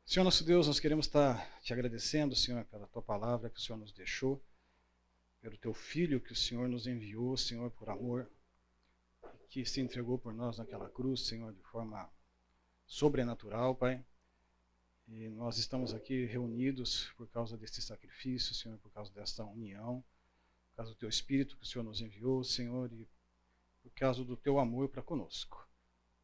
Senhor nosso Deus, nós queremos estar te agradecendo, Senhor, pela tua palavra que o Senhor nos deixou, pelo teu Filho que o Senhor nos enviou, Senhor, por amor, que se entregou por nós naquela cruz, Senhor, de forma sobrenatural, Pai. E nós estamos aqui reunidos por causa desse sacrifício, Senhor, por causa desta união, por causa do teu Espírito que o Senhor nos enviou, Senhor, e por causa do teu amor para conosco.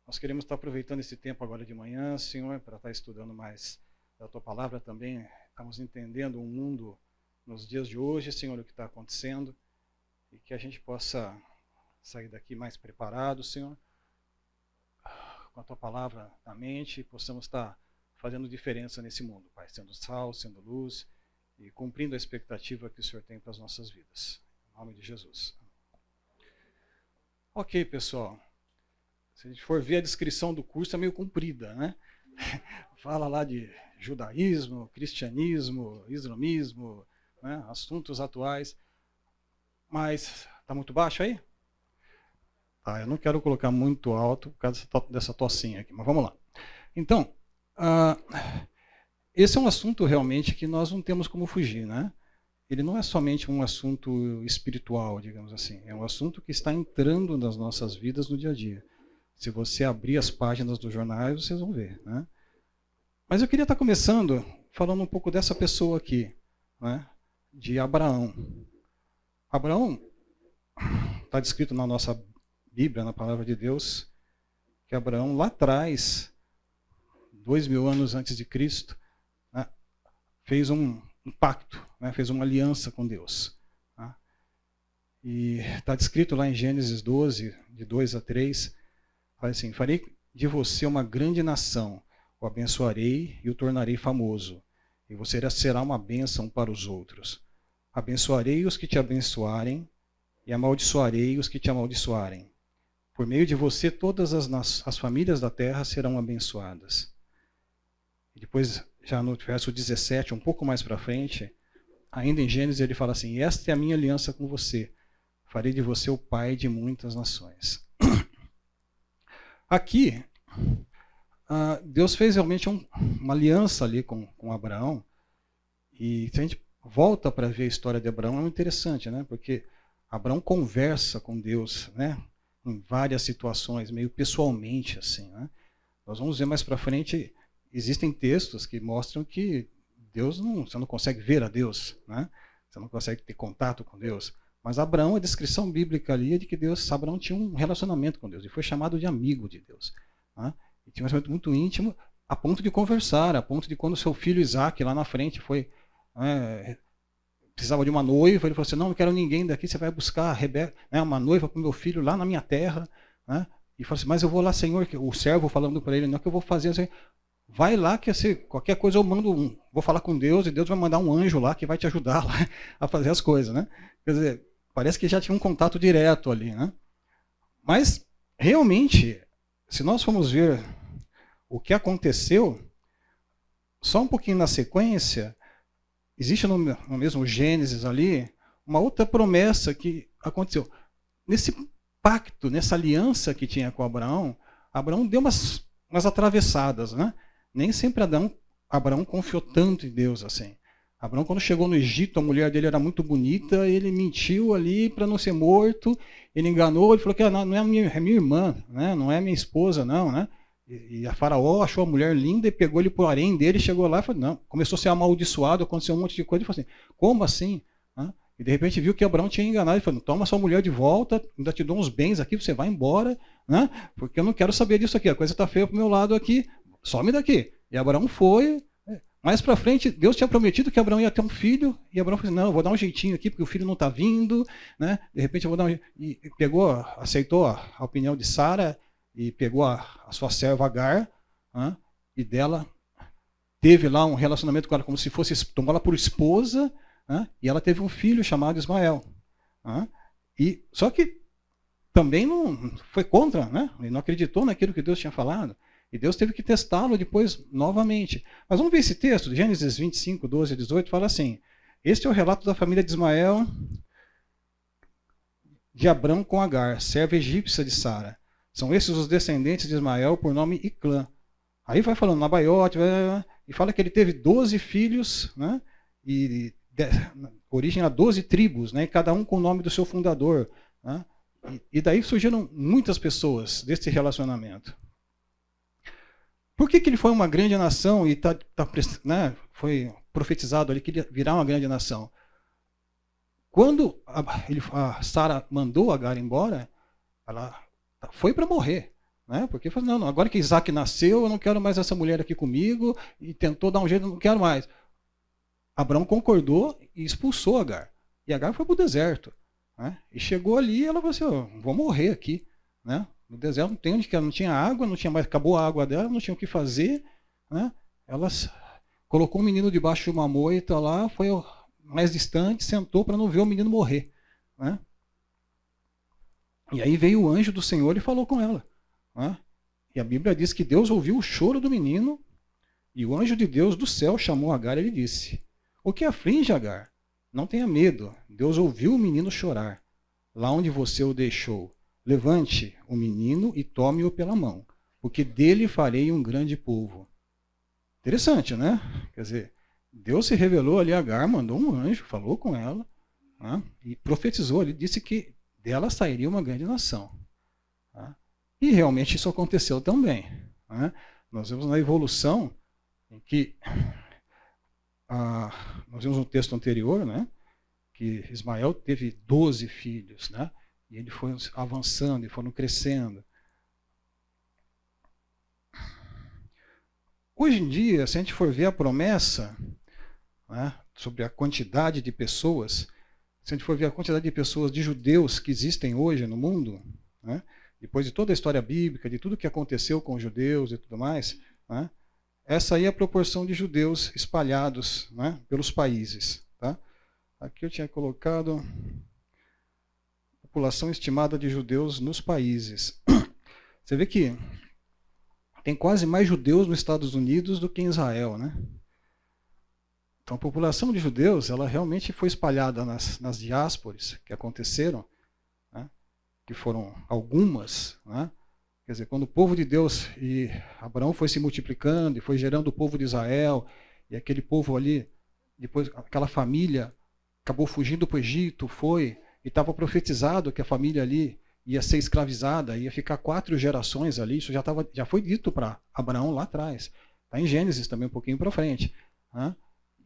Nós queremos estar aproveitando esse tempo agora de manhã, Senhor, para estar estudando mais da tua palavra também. Estamos entendendo o mundo nos dias de hoje, Senhor, o que está acontecendo, e que a gente possa sair daqui mais preparado, Senhor, com a tua palavra na mente, e possamos estar fazendo diferença nesse mundo, Pai, sendo sal, sendo luz, e cumprindo a expectativa que o Senhor tem para as nossas vidas. Em nome de Jesus. Ok, pessoal. Se a gente for ver a descrição do curso, é meio comprida, né? Fala lá de judaísmo, cristianismo, islamismo, né? Assuntos atuais. Mas está muito baixo aí? Tá, eu não quero colocar muito alto por causa dessa tossinha aqui, mas vamos lá. Então, esse é um assunto realmente que nós não temos como fugir, né? Ele não é somente um assunto espiritual, digamos assim. É um assunto que está entrando nas nossas vidas no dia a dia. Se você abrir as páginas dos jornais, vocês vão ver, né? Mas eu queria estar começando falando um pouco dessa pessoa aqui, né? De Abraão. Abraão está descrito na nossa Bíblia, na palavra de Deus, que Abraão lá atrás, 2000 anos antes de Cristo, né, fez um pacto, né, fez uma aliança com Deus. Né? E está descrito lá em Gênesis 12, de 2 a 3, fala assim: farei de você uma grande nação, o abençoarei e o tornarei famoso, e você será uma bênção para os outros. Abençoarei os que te abençoarem, e amaldiçoarei os que te amaldiçoarem. Por meio de você, todas as famílias da terra serão abençoadas. E depois, já no verso 17, um pouco mais para frente, ainda em Gênesis, ele fala assim: esta é a minha aliança com você, farei de você o pai de muitas nações. Aqui, Deus fez realmente uma aliança ali com Abraão. E se a gente volta para ver a história de Abraão, é interessante, né? Porque Abraão conversa com Deus, né? Em várias situações, meio pessoalmente, assim, né? Nós vamos ver mais para frente, existem textos que mostram que você não consegue ver a Deus, né? Você não consegue ter contato com Deus. Mas Abraão, a descrição bíblica ali é de que Abraão tinha um relacionamento com Deus, e foi chamado de amigo de Deus. Né? E tinha um relacionamento muito íntimo, a ponto de conversar, a ponto de quando seu filho Isaac, lá na frente, precisava de uma noiva, ele falou assim: não quero ninguém daqui, você vai buscar Rebeca, né, uma noiva para o meu filho lá na minha terra. Né? E falou assim: mas eu vou lá, Senhor, o servo falando para ele: não, que eu vou fazer assim, vai lá que assim, qualquer coisa eu mando vou falar com Deus, e Deus vai mandar um anjo lá que vai te ajudar lá a fazer as coisas. Né? Quer dizer, parece que já tinha um contato direto ali. Né? Mas, realmente, se nós formos ver o que aconteceu, só um pouquinho na sequência, existe no mesmo Gênesis ali, uma outra promessa que aconteceu. Nesse pacto, nessa aliança que tinha com Abraão, Abraão deu umas atravessadas. Né? Nem sempre Abraão confiou tanto em Deus assim. Abraão, quando chegou no Egito, a mulher dele era muito bonita, ele mentiu ali para não ser morto, ele enganou, ele falou que não é minha irmã, né? Não é minha esposa, não. Né? E a Faraó achou a mulher linda e pegou ele por harém dele, chegou lá e falou: não, começou a ser amaldiçoado, aconteceu um monte de coisa, e falou assim: como assim? Né? E de repente viu que Abraão tinha enganado, e falou: toma sua mulher de volta, ainda te dou uns bens aqui, você vai embora, né? Porque eu não quero saber disso aqui, a coisa está feia para o meu lado aqui, some daqui. E Abraão foi. Mais para frente, Deus tinha prometido que Abraão ia ter um filho, e Abraão falou assim: não, eu vou dar um jeitinho aqui, porque o filho não está vindo. Né? De repente eu vou dar um jeitinho. E aceitou a opinião de Sara, e pegou a sua serva Agar, e dela teve lá um relacionamento com ela, como se fosse, tomou ela por esposa, e ela teve um filho chamado Ismael. E, só que também não foi contra, né? Ele não acreditou naquilo que Deus tinha falado. E Deus teve que testá-lo depois novamente. Mas vamos ver esse texto, Gênesis 25, 12 a 18, fala assim: este é o relato da família de Ismael, de Abrão com Agar, serva egípcia de Sara. São esses os descendentes de Ismael por nome e clã. Aí vai falando Nabaiote, e fala que ele teve 12 filhos, né? E origem a 12 tribos, né? E cada um com o nome do seu fundador. Né? E daí surgiram muitas pessoas desse relacionamento. Por que ele foi uma grande nação e né, foi profetizado ali que ele ia virar uma grande nação? Quando a Sara mandou Agar embora, ela foi para morrer. Né? Porque falou, não, agora que Isaac nasceu, eu não quero mais essa mulher aqui comigo, e tentou dar um jeito, não quero mais. Abraão concordou e expulsou Agar. E Agar foi para o deserto. Né? E chegou ali e ela falou assim, oh, vou morrer aqui. Né? No deserto não tem onde que ela não tinha água, não tinha mais, acabou a água dela, não tinha o que fazer. Né? Ela colocou um menino debaixo de uma moita lá, foi mais distante, sentou para não ver o menino morrer. Né? E aí veio o anjo do Senhor e falou com ela. Né? E a Bíblia diz que Deus ouviu o choro do menino e o anjo de Deus do céu chamou Agar e lhe disse, o que aflige Agar? Não tenha medo, Deus ouviu o menino chorar. Lá onde você o deixou, levante o menino e tome-o pela mão, porque dele farei um grande povo. Interessante, né? Quer dizer, Deus se revelou ali a Agar, mandou um anjo, falou com ela, né? E profetizou, ele disse que dela sairia uma grande nação. Né? E realmente isso aconteceu também. Né? Nós vemos na evolução em que nós vimos no texto anterior, né, que Ismael teve 12 filhos, né, e ele foi avançando e foram crescendo. Hoje em dia, se a gente for ver a promessa, né, sobre a quantidade de pessoas, se a gente for ver a quantidade de pessoas, de judeus que existem hoje no mundo, né, depois de toda a história bíblica, de tudo que aconteceu com os judeus e tudo mais, né, essa aí é a proporção de judeus espalhados, né, pelos países. Tá? Aqui eu tinha colocado população estimada de judeus nos países. Você vê que tem quase mais judeus nos Estados Unidos do que em Israel. Né? Então a população de judeus ela realmente foi espalhada nas diásporas que aconteceram, né, que foram algumas, né? Quer dizer, quando o povo de Deus e Abraão foi se multiplicando e foi gerando o povo de Israel, e aquele povo ali, depois aquela família acabou fugindo para o Egito, e estava profetizado que a família ali ia ser escravizada, ia ficar 4 gerações ali, isso já foi dito para Abraão lá atrás. Está em Gênesis também um pouquinho para frente. Né?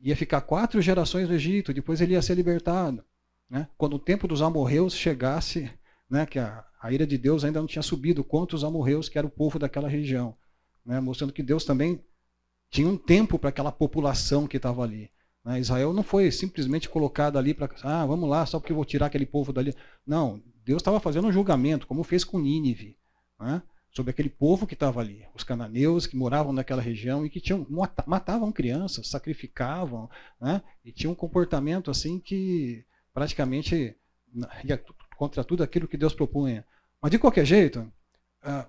Ia ficar 4 gerações no Egito, depois ele ia ser libertado. Né? Quando o tempo dos amorreus chegasse, né, que a ira de Deus ainda não tinha subido contra os amorreus, que era o povo daquela região, né, mostrando que Deus também tinha um tempo para aquela população que estava ali. Né. Israel não foi simplesmente colocado ali para, vamos lá, só porque eu vou tirar aquele povo dali. Não, Deus estava fazendo um julgamento, como fez com Nínive, né, sobre aquele povo que estava ali, os cananeus que moravam naquela região e que matavam crianças, sacrificavam, né, e tinham um comportamento assim que praticamente contra tudo aquilo que Deus propunha. Mas de qualquer jeito,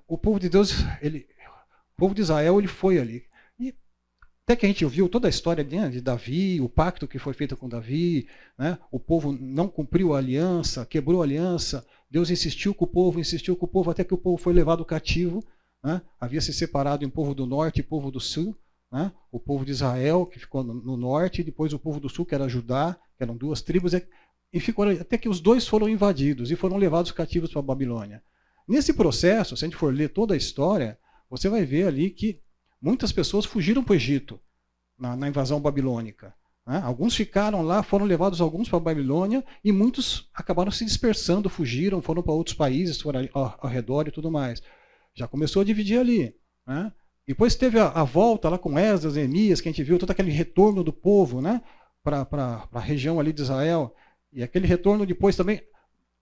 o povo de Deus, o povo de Israel, ele foi ali. E até que a gente viu toda a história de Davi, o pacto que foi feito com Davi, né? O povo não cumpriu a aliança, quebrou a aliança, Deus insistiu com o povo, até que o povo foi levado cativo. Né? Havia se separado em povo do norte e povo do sul. Né? O povo de Israel, que ficou no norte, e depois o povo do sul, que era Judá, que eram 2 tribos, e ficou até que os 2 foram invadidos e foram levados cativos para a Babilônia. Nesse processo, se a gente for ler toda a história, você vai ver ali que muitas pessoas fugiram para o Egito na invasão babilônica. Né? Alguns ficaram lá, foram levados alguns para a Babilônia e muitos acabaram se dispersando, fugiram, foram para outros países, foram ao redor e tudo mais. Já começou a dividir ali. Né? Depois teve a volta lá com Esdras, Neemias, que a gente viu todo aquele retorno do povo, né, para a região ali de Israel. E aquele retorno depois também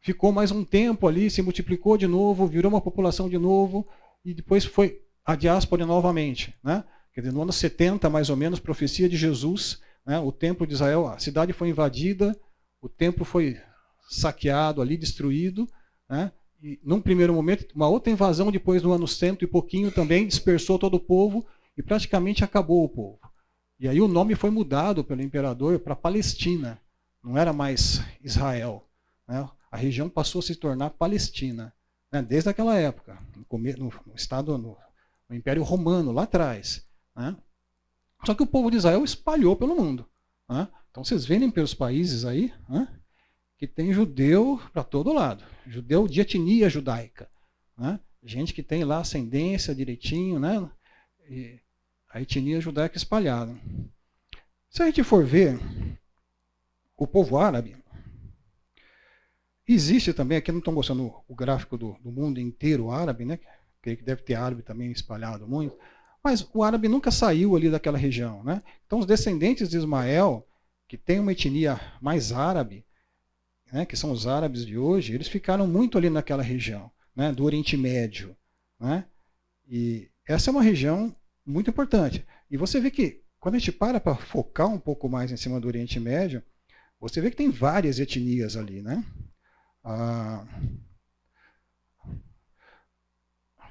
ficou mais um tempo ali, se multiplicou de novo, virou uma população de novo, e depois foi a diáspora novamente. Né? Quer dizer, no ano 70, mais ou menos, profecia de Jesus, né, o templo de Israel, a cidade foi invadida, o templo foi saqueado ali, destruído, né? E num primeiro momento, uma outra invasão depois no ano 100 e pouquinho também dispersou todo o povo e praticamente acabou o povo. E aí o nome foi mudado pelo imperador para Palestina. Não era mais Israel. Né? A região passou a se tornar Palestina. Né? Desde aquela época, no Império Romano, lá atrás. Né? Só que o povo de Israel espalhou pelo mundo. Né? Então vocês veem pelos países aí, né, que tem judeu para todo lado. Judeu de etnia judaica. Né? Gente que tem lá ascendência direitinho, né? E a etnia judaica espalhada. Se a gente for ver o povo árabe, existe também, aqui não estou mostrando o gráfico do mundo inteiro árabe, né? Creio que deve ter árabe também espalhado muito, mas o árabe nunca saiu ali daquela região. Né? Então os descendentes de Ismael, que tem uma etnia mais árabe, né, que são os árabes de hoje, eles ficaram muito ali naquela região, né, do Oriente Médio. Né? E essa é uma região muito importante. E você vê que, quando a gente para focar um pouco mais em cima do Oriente Médio, você vê que tem várias etnias ali. Né?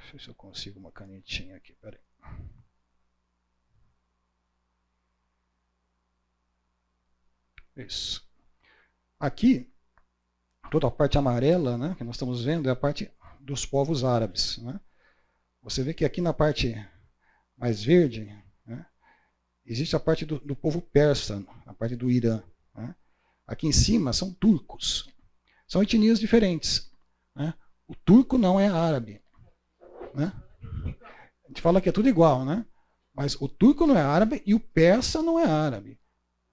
Deixa eu ver se eu consigo uma canetinha aqui. Peraí. Isso. Aqui, toda a parte amarela, né, que nós estamos vendo é a parte dos povos árabes. Né? Você vê que aqui na parte mais verde, né, existe a parte do povo persa, a parte do Irã. Né? Aqui em cima são turcos. São etnias diferentes. Né? O turco não é árabe. Né? A gente fala que é tudo igual, né? Mas o turco não é árabe e o persa não é árabe.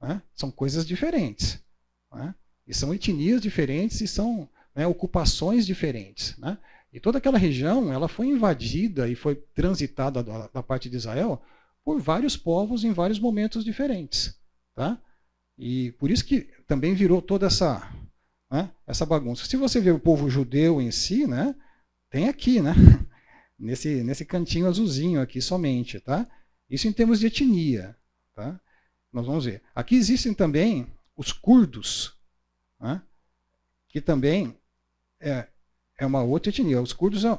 Né? São coisas diferentes. Né? E são etnias diferentes e são, né, ocupações diferentes. Né? E toda aquela região ela foi invadida e foi transitada da parte de Israel por vários povos em vários momentos diferentes. Tá? E por isso que também virou toda essa, né, essa bagunça. Se você vê o povo judeu em si, né, tem aqui, né? Nesse cantinho azulzinho aqui somente, tá? Isso em termos de etnia, tá? Nós vamos ver. Aqui existem também os curdos, né? Que também é uma outra etnia. Os curdos é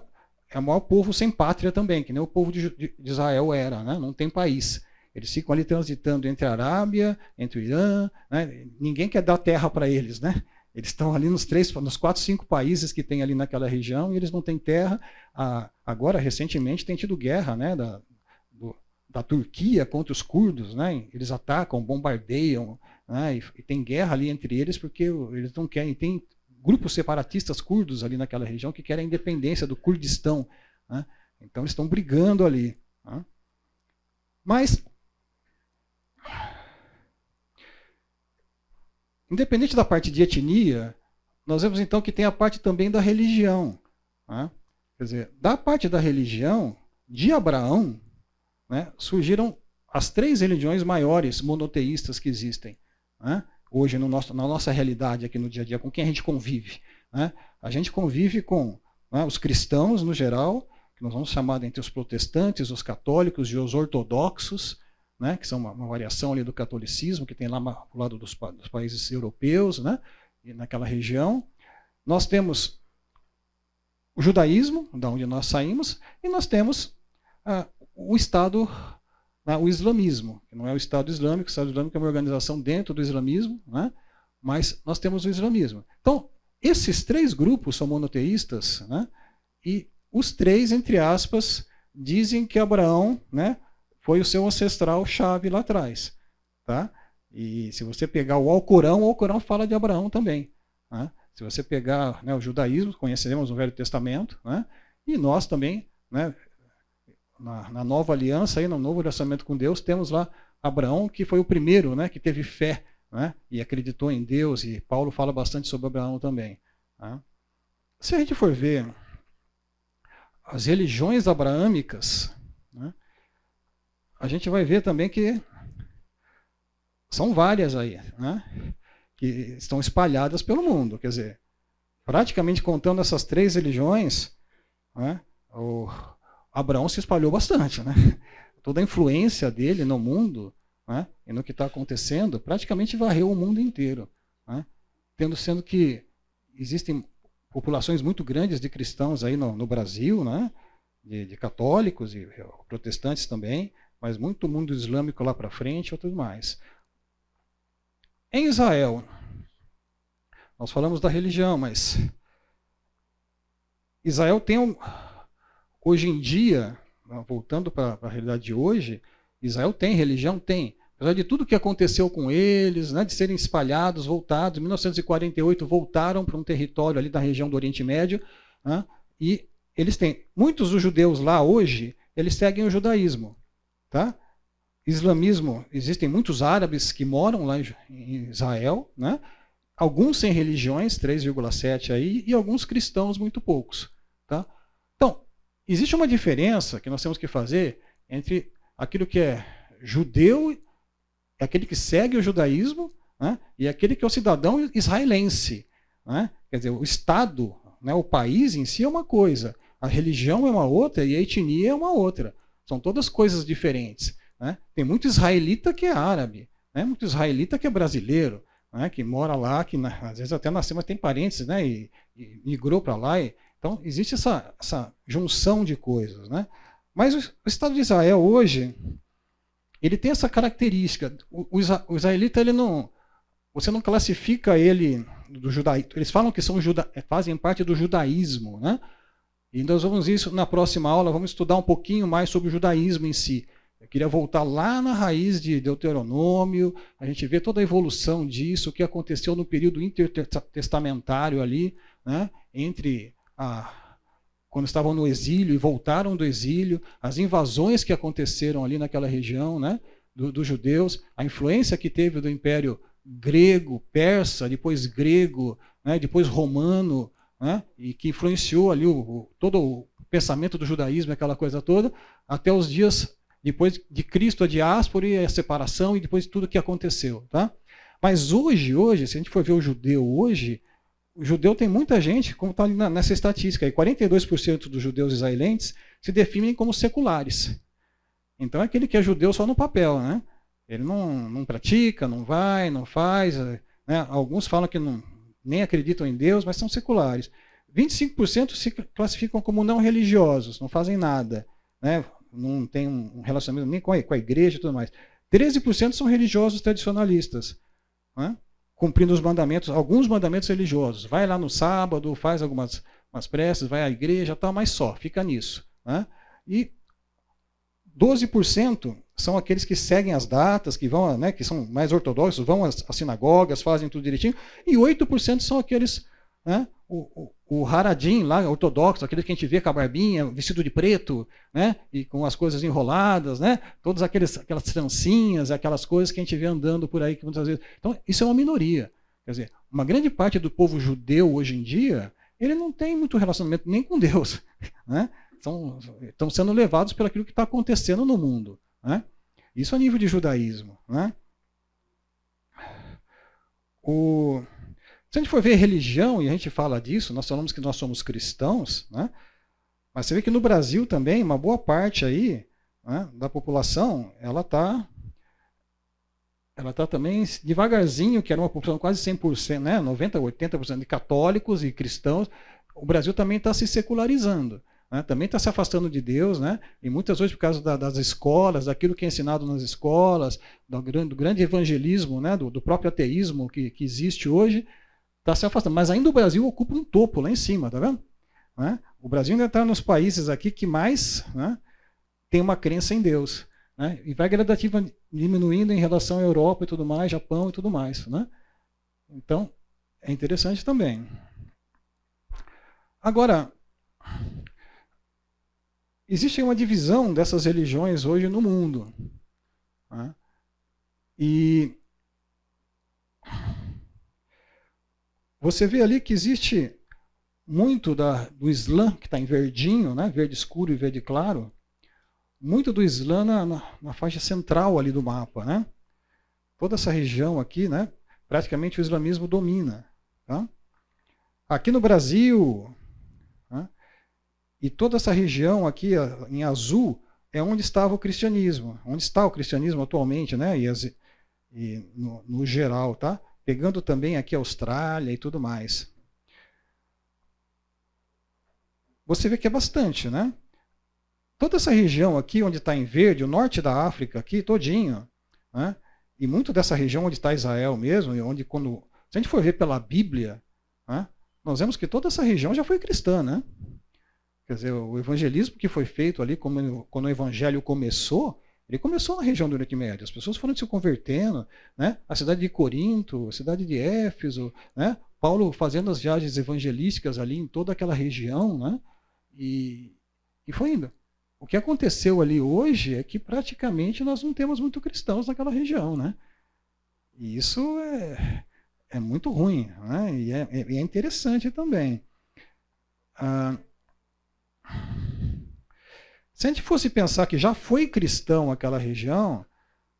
o maior povo sem pátria também, que nem o povo de Israel era, né? Não tem país. Eles ficam ali transitando entre a Arábia, entre o Irã, né? Ninguém quer dar terra para eles, né? Eles estão ali nos 4, 5 países que tem ali naquela região e eles não têm terra. Agora, recentemente, tem tido guerra, né, da Turquia contra os curdos. Né? Eles atacam, bombardeiam, né, e tem guerra ali entre eles porque eles não querem. Tem grupos separatistas curdos ali naquela região que querem a independência do Kurdistão. Né? Então, eles estão brigando ali. Né? Mas, independente da parte de etnia, nós vemos então que tem a parte também da religião. Né? Quer dizer, da parte da religião, de Abraão, né, surgiram as 3 religiões maiores monoteístas que existem. Né? Hoje, na nossa realidade aqui no dia a dia, com quem a gente convive. Né? A gente convive com, né, os cristãos, no geral, que nós vamos chamar entre os protestantes, os católicos e os ortodoxos, né, que são uma variação ali do catolicismo, que tem lá do lado dos países europeus, né, e naquela região. Nós temos o judaísmo, da onde nós saímos, e nós temos o Estado, né, o islamismo, que não é o Estado Islâmico. O Estado Islâmico é uma organização dentro do islamismo, né, mas nós temos o islamismo. Então, esses 3 grupos são monoteístas, né, e os 3, entre aspas, dizem que Abraão, né, foi o seu ancestral chave lá atrás. Tá? E se você pegar o Alcorão fala de Abraão também. Né? Se você pegar, né, o judaísmo, conhecemos o Velho Testamento, né? E nós também, né, na nova aliança, aí, no novo relacionamento com Deus, temos lá Abraão, que foi o primeiro, né, que teve fé, né, e acreditou em Deus, e Paulo fala bastante sobre Abraão também. Tá? Se a gente for ver as religiões abraâmicas, né, a gente vai ver também que são várias aí, né, que estão espalhadas pelo mundo. Quer dizer, praticamente contando essas 3 religiões, né, o Abraão se espalhou bastante. Né? Toda a influência dele no mundo, né, e no que está acontecendo, praticamente varreu o mundo inteiro. Né? Sendo que existem populações muito grandes de cristãos aí no Brasil, né, de católicos e protestantes também, mas muito mundo islâmico lá para frente e tudo mais. Em Israel, nós falamos da religião, mas Israel tem hoje em dia, voltando para a realidade de hoje, Israel tem, religião tem. Apesar de tudo que aconteceu com eles, né, de serem espalhados, voltados, em 1948 voltaram para um território ali da região do Oriente Médio, né, e eles têm, muitos dos judeus lá hoje, eles seguem o judaísmo. Tá? Islamismo, existem muitos árabes que moram lá em Israel, né? Alguns sem religiões, 3,7 aí, e alguns cristãos, muito poucos. Tá? Então, existe uma diferença que nós temos que fazer entre aquilo que é judeu, aquele que segue o judaísmo, né? E aquele que é o cidadão israelense. Né? Quer dizer, o Estado, né? O país em si é uma coisa, a religião é uma outra e a etnia é uma outra. São todas coisas diferentes. Né? Tem muito israelita que é árabe, né? Muito israelita que é brasileiro, né? Que mora lá, que às vezes até nasceu, mas tem parentes, né? E migrou para lá. Então, existe essa junção de coisas. Né? Mas o Estado de Israel hoje, ele tem essa característica. O israelita, ele não, você não classifica ele do judaísmo. Eles falam que fazem parte do judaísmo. Né? E nós vamos ver isso na próxima aula, vamos estudar um pouquinho mais sobre o judaísmo em si. Eu queria voltar lá na raiz de Deuteronômio, a gente vê toda a evolução disso, o que aconteceu no período intertestamentário ali, né, quando estavam no exílio e voltaram do exílio, as invasões que aconteceram ali naquela região, né, dos judeus, a influência que teve do Império grego, persa, depois grego, né, depois romano, né, e que influenciou ali todo o pensamento do judaísmo, aquela coisa toda, até os dias depois de Cristo, a diáspora e a separação, e depois de tudo que aconteceu. Tá? Mas hoje, se a gente for ver o judeu hoje, o judeu tem muita gente, como está nessa estatística, aí, 42% dos judeus israelenses se definem como seculares. Então é aquele que é judeu só no papel. Né? Ele não pratica, não vai, não faz. Né? Alguns falam que nem acreditam em Deus, mas são seculares. 25% se classificam como não religiosos, não fazem nada. Né? Não tem um relacionamento nem com a igreja e tudo mais. 13% são religiosos tradicionalistas, né? Cumprindo os mandamentos, alguns mandamentos religiosos. Vai lá no sábado, faz algumas preces, vai à igreja, tal, mas só, fica nisso. Né? E 12% são aqueles que seguem as datas, que vão, né, que são mais ortodoxos, vão às sinagogas, fazem tudo direitinho, e 8% são aqueles, né, o Haradim lá, ortodoxo, aquele que a gente vê com a barbinha, vestido de preto, né, e com as coisas enroladas, né, todas aquelas trancinhas, aquelas coisas que a gente vê andando por aí que muitas vezes. Então, isso é uma minoria. Quer dizer, uma grande parte do povo judeu hoje em dia, ele não tem muito relacionamento nem com Deus. Né? Estão sendo levados pelo aquilo que está acontecendo no mundo. Né? Isso a nível de judaísmo. Né? Se a gente for ver religião, e a gente fala disso, nós falamos que nós somos cristãos, né? Mas você vê que no Brasil também, uma boa parte aí, né, da população, ela está também devagarzinho, que era uma população quase 100%, né, 90%, 80% de católicos e cristãos, o Brasil também está se secularizando. Né, também está se afastando de Deus, né, e muitas vezes por causa das escolas, daquilo que é ensinado nas escolas, do grande evangelismo, né, do próprio ateísmo que existe hoje, está se afastando. Mas ainda o Brasil ocupa um topo lá em cima, tá vendo? Né? O Brasil ainda está nos países aqui que mais, né, tem uma crença em Deus. Né? E vai gradativamente diminuindo em relação à Europa e tudo mais, Japão e tudo mais. Né? Então, é interessante também. Agora, existe uma divisão dessas religiões hoje no mundo. Né? E você vê ali que existe muito do Islã, que está em verdinho, né? Verde escuro e verde claro, muito do Islã na faixa central ali do mapa. Né? Toda essa região aqui, né? Praticamente o islamismo domina. Tá? Aqui no Brasil, né? E toda essa região aqui em azul é onde estava o cristianismo, onde está o cristianismo atualmente, né? E no geral, tá? Pegando também aqui a Austrália e tudo mais. Você vê que é bastante, né? Toda essa região aqui, onde está em verde, o norte da África aqui, todinho, né? E muito dessa região onde está Israel mesmo, e onde se a gente for ver pela Bíblia, né, nós vemos que toda essa região já foi cristã, né? Quer dizer, o evangelismo que foi feito ali, quando o evangelho começou, Ele começou na região do Oriente Médio, as pessoas foram se convertendo, né? A cidade de Corinto, a cidade de Éfeso, né? Paulo fazendo as viagens evangelísticas ali em toda aquela região, né? E foi indo. O que aconteceu ali hoje é que praticamente nós não temos muito cristãos naquela região, né? E isso é muito ruim, né? E é interessante também. Se a gente fosse pensar que já foi cristão aquela região,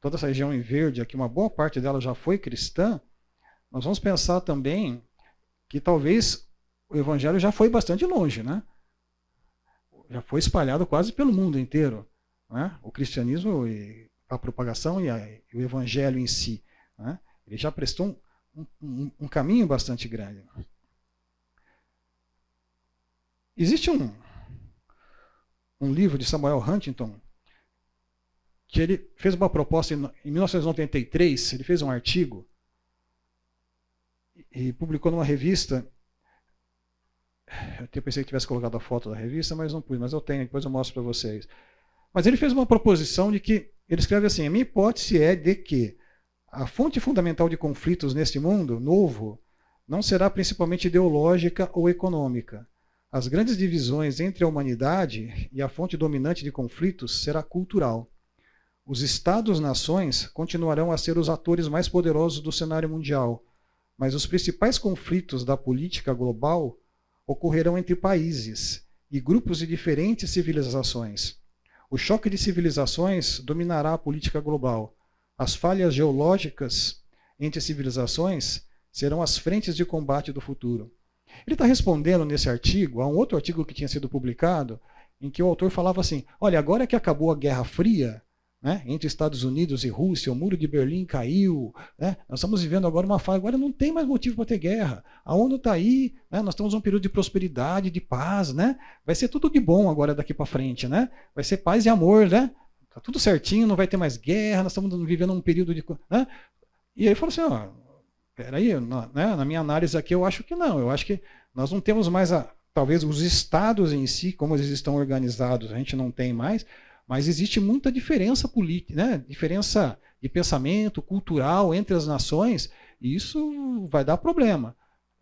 toda essa região em verde aqui, uma boa parte dela já foi cristã, nós vamos pensar também que talvez o evangelho já foi bastante longe, né? Já foi espalhado quase pelo mundo inteiro, né? O cristianismo, e a propagação e o evangelho em si, né? Ele já prestou um caminho bastante grande. Existe um livro de Samuel Huntington que ele fez uma proposta em 1993, ele fez um artigo e publicou numa revista. Eu pensei que tivesse colocado a foto da revista, mas não pus, mas eu tenho, depois eu mostro para vocês. Mas ele fez uma proposição de que, ele escreve assim, a minha hipótese é de que a fonte fundamental de conflitos neste mundo novo não será principalmente ideológica ou econômica. As grandes divisões entre a humanidade e a fonte dominante de conflitos será cultural. Os Estados-nações continuarão a ser os atores mais poderosos do cenário mundial, mas os principais conflitos da política global ocorrerão entre países e grupos de diferentes civilizações. O choque de civilizações dominará a política global. As falhas geológicas entre civilizações serão as frentes de combate do futuro. Ele está respondendo nesse artigo a um outro artigo que tinha sido publicado, em que o autor falava assim, olha, agora que acabou a Guerra Fria, né, entre Estados Unidos e Rússia, o muro de Berlim caiu, né, nós estamos vivendo agora uma fase, agora não tem mais motivo para ter guerra, a ONU está aí, né, nós estamos num período de prosperidade, de paz, né, vai ser tudo de bom agora daqui para frente, né, vai ser paz e amor, né, tá tudo certinho, não vai ter mais guerra, nós estamos vivendo um período de... Né, e aí falou assim, ó, peraí, na minha análise aqui eu acho que não, eu acho que nós não temos mais, talvez os estados em si, como eles estão organizados, a gente não tem mais, mas existe muita diferença política, né? Diferença de pensamento, cultural entre as nações, e isso vai dar problema.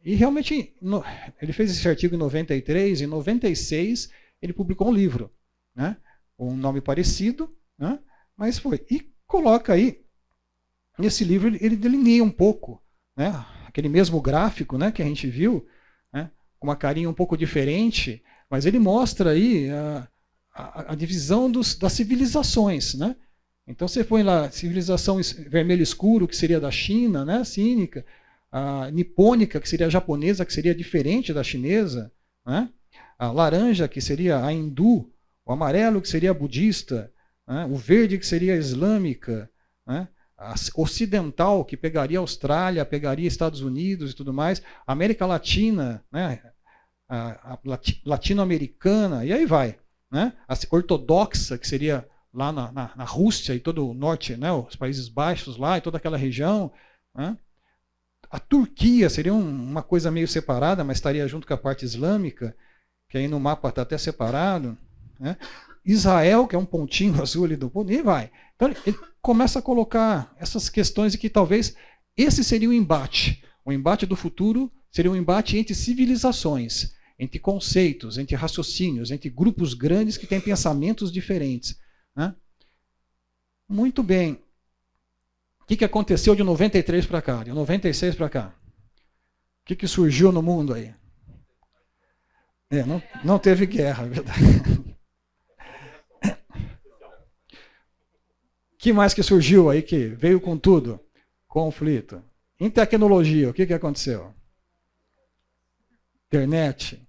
E realmente, ele fez esse artigo em 93, em 96 ele publicou um livro, né? Um nome parecido, né? Mas foi. E coloca aí, nesse livro ele delineia um pouco, né? Aquele mesmo gráfico, né, que a gente viu, né? Com uma carinha um pouco diferente, mas ele mostra aí a divisão das civilizações, né? Então você põe lá civilização vermelho escuro, que seria da China, né? Cínica, a nipônica, que seria a japonesa, que seria diferente da chinesa, né? A laranja, que seria a hindu, o amarelo, que seria a budista, né? O verde, que seria a islâmica, né? A ocidental, que pegaria a Austrália, pegaria Estados Unidos e tudo mais, a América Latina, né? a latino-americana, e aí vai. Né? A ortodoxa, que seria lá na Rússia e todo o norte, né? Os Países Baixos lá e toda aquela região. Né? A Turquia seria uma coisa meio separada, mas estaria junto com a parte islâmica, que aí no mapa está até separado. Né? Israel, que é um pontinho azul ali do ponto, e vai. Então ele começa a colocar essas questões de que talvez esse seria o embate. O embate do futuro seria um embate entre civilizações, entre conceitos, entre raciocínios, entre grupos grandes que têm pensamentos diferentes. Né? Muito bem. O que aconteceu de 93 para cá, de 96 para cá? O que surgiu no mundo aí? Não teve guerra, é verdade. O que mais que surgiu aí que veio com tudo? Conflito. Em tecnologia, o que aconteceu? Internet?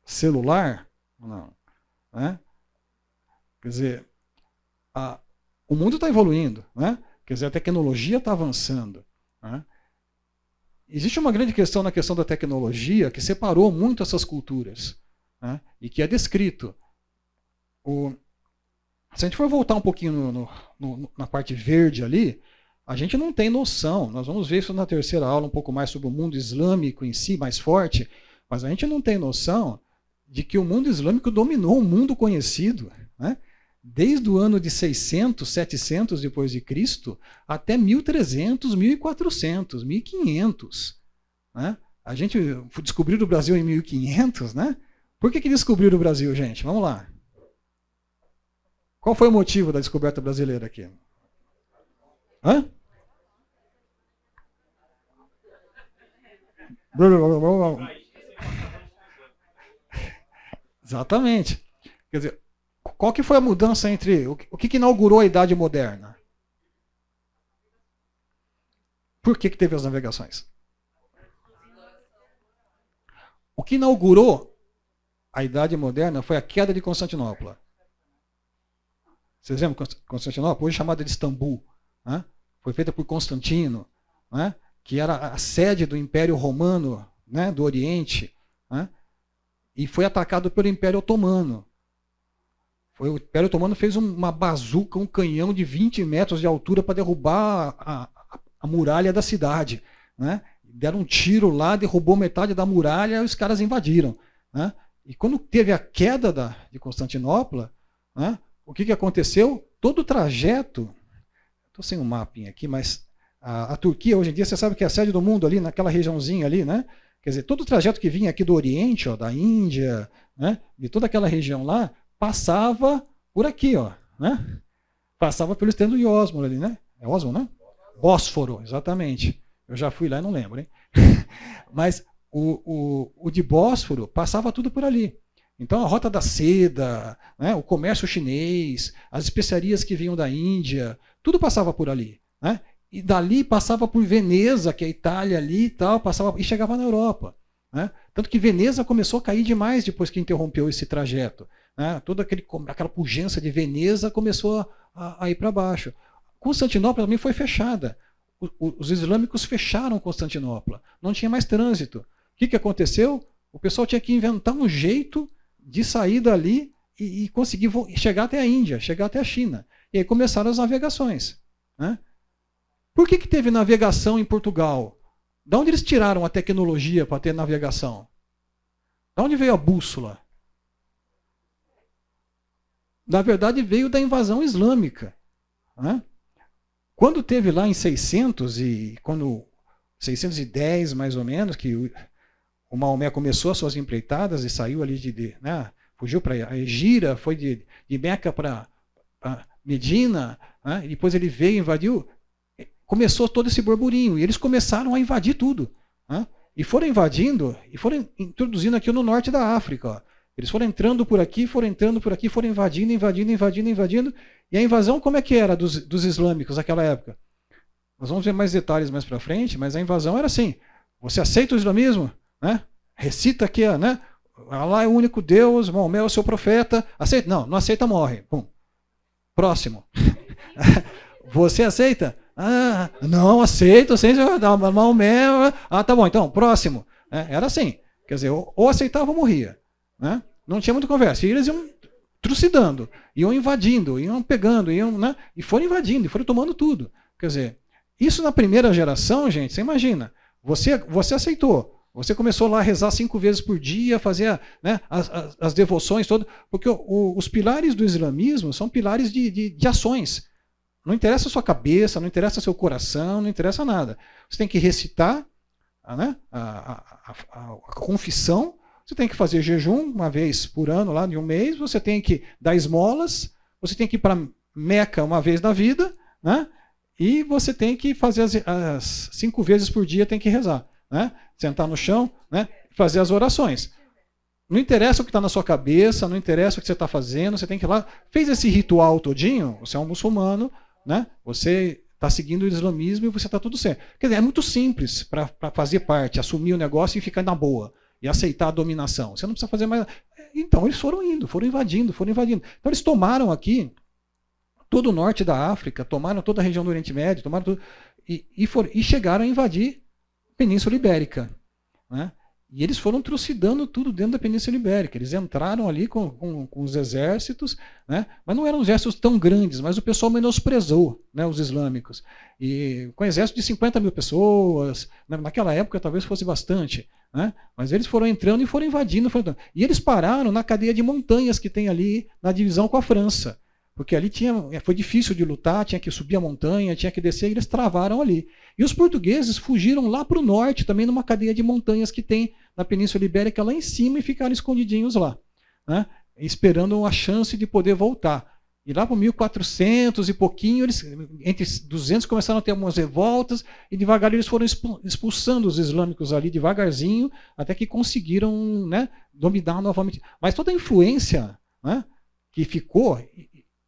Celular? Não. Né? Quer dizer, o mundo está evoluindo, né? Quer dizer, a tecnologia está avançando. Né? Existe uma grande questão na questão da tecnologia que separou muito essas culturas, né? E que é descrito. Se a gente for voltar um pouquinho na parte verde ali, a gente não tem noção. Nós vamos ver isso na terceira aula, um pouco mais sobre o mundo islâmico em si, mais forte, mas a gente não tem noção de que o mundo islâmico dominou o mundo conhecido. Né? desde o ano de 600, 700 depois de Cristo, até 1300, 1400, 1500. Né? A gente descobriu o Brasil em 1500, né? Por que descobriram o Brasil, gente? Vamos lá. Qual foi o motivo da descoberta brasileira aqui? Hã? Exatamente. Quer dizer, qual que foi a mudança entre... O que inaugurou a Idade Moderna? Por que teve as navegações? O que inaugurou a Idade Moderna foi a queda de Constantinopla. Vocês lembram Constantinopla? Hoje chamada de Istambul. Né? Foi feita por Constantino, né? Que era a sede do Império Romano, né? Do Oriente. Né? E foi atacado pelo Império Otomano. O Império Otomano fez uma bazuca, um canhão de 20 metros de altura para derrubar a muralha da cidade. Né? Deram um tiro lá, derrubou metade da muralha e os caras invadiram. Né? E quando teve a queda de Constantinopla, né? O que aconteceu? Todo o trajeto... Estou sem um mapinha aqui, mas a Turquia, hoje em dia, você sabe que é a sede do mundo ali, naquela regiãozinha ali, né? Quer dizer, todo o trajeto que vinha aqui do Oriente, ó, da Índia, né? De toda aquela região lá, passava por aqui, ó, né? Passava pelo estreito de Ósmo ali, né? É Ósmo, né? Bósforo, exatamente. Eu já fui lá e não lembro, hein? Mas o de Bósforo passava tudo por ali. Então a rota da seda, né, o comércio chinês, as especiarias que vinham da Índia, tudo passava por ali. Né? E dali passava por Veneza, que é a Itália ali e tal, passava, e chegava na Europa. Né? Tanto que Veneza começou a cair demais depois que interrompeu esse trajeto. Né? Toda aquela pujança de Veneza começou a ir para baixo. Constantinopla também foi fechada. Os islâmicos fecharam Constantinopla. Não tinha mais trânsito. O que aconteceu? O pessoal tinha que inventar um jeito de sair dali e conseguir chegar até a Índia, chegar até a China. E aí começaram as navegações. Né? Por que teve navegação em Portugal? De onde eles tiraram a tecnologia para ter navegação? De onde veio a bússola? Na verdade, veio da invasão islâmica. Né? Quando teve lá em 610, mais ou menos, que o Maomé começou as suas empreitadas e saiu ali né, fugiu para a Egira, foi de Meca para Medina, né, e depois ele veio, invadiu, começou todo esse burburinho, e eles começaram a invadir tudo. Né, e foram invadindo, e foram introduzindo aqui no norte da África. Ó. Eles foram entrando por aqui, foram invadindo, e a invasão como é que era dos islâmicos naquela época? Nós vamos ver mais detalhes mais para frente, mas a invasão era assim, você aceita o islamismo? Né? Recita aqui, né? Allah é o único Deus, Maomé é o seu profeta. Aceita? Não, não aceita, morre. Pum. Próximo. Você aceita? Ah, não aceito, Maomé. Ah, tá bom, então, próximo. Era assim. Quer dizer, ou aceitava ou morria. Né? Não tinha muita conversa. E eles iam trucidando, iam invadindo, iam pegando, né? E foram invadindo, e foram tomando tudo. Quer dizer, isso na primeira geração, gente, você imagina. Você aceitou. Você começou lá a rezar 5 vezes por dia, fazer, né, as devoções todas, porque os pilares do islamismo são pilares de ações. Não interessa a sua cabeça, não interessa seu coração, não interessa nada. Você tem que recitar, né, a confissão, você tem que fazer jejum uma vez por ano, lá de um mês, você tem que dar esmolas, você tem que ir para Meca uma vez na vida, né, e você tem que fazer as 5 vezes por dia, tem que rezar. Né? Sentar no chão, né? Fazer as orações. Não interessa o que está na sua cabeça, não interessa o que você está fazendo, você tem que ir lá. Fez esse ritual todinho, você é um muçulmano, né? Você está seguindo o islamismo e você está tudo certo. Quer dizer, é muito simples para fazer parte, assumir o negócio e ficar na boa. E aceitar a dominação. Você não precisa fazer mais. Então, eles foram indo, foram invadindo. Então, eles tomaram aqui todo o norte da África, tomaram toda a região do Oriente Médio, tomaram tudo, e chegaram a invadir Península Ibérica. Né? E eles foram trucidando tudo dentro da Península Ibérica. Eles entraram ali com os exércitos, né? Mas não eram exércitos tão grandes, mas o pessoal menosprezou, né, os islâmicos. E com um exército de 50 mil pessoas, né, naquela época talvez fosse bastante, né? Mas eles foram entrando e foram invadindo. E eles pararam na cadeia de montanhas que tem ali na divisão com a França. Porque ali foi difícil de lutar, tinha que subir a montanha, tinha que descer, e eles travaram ali. E os portugueses fugiram lá para o norte, também numa cadeia de montanhas que tem na Península Ibérica, lá em cima, e ficaram escondidinhos lá, né, esperando a chance de poder voltar. E lá para 1400 e pouquinho, eles, entre 200, começaram a ter algumas revoltas, e devagar eles foram expulsando os islâmicos ali, devagarzinho, até que conseguiram, né, dominar novamente. Mas toda a influência, né, que ficou,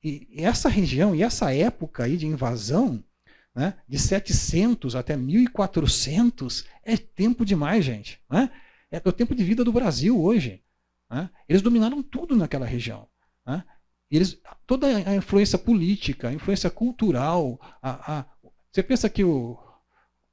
e essa região, e essa época aí de invasão, né, de 700 até 1400, é tempo demais, gente. Né? É o tempo de vida do Brasil hoje. Né? Eles dominaram tudo naquela região. Né? Toda a influência política, a influência cultural. Você pensa que o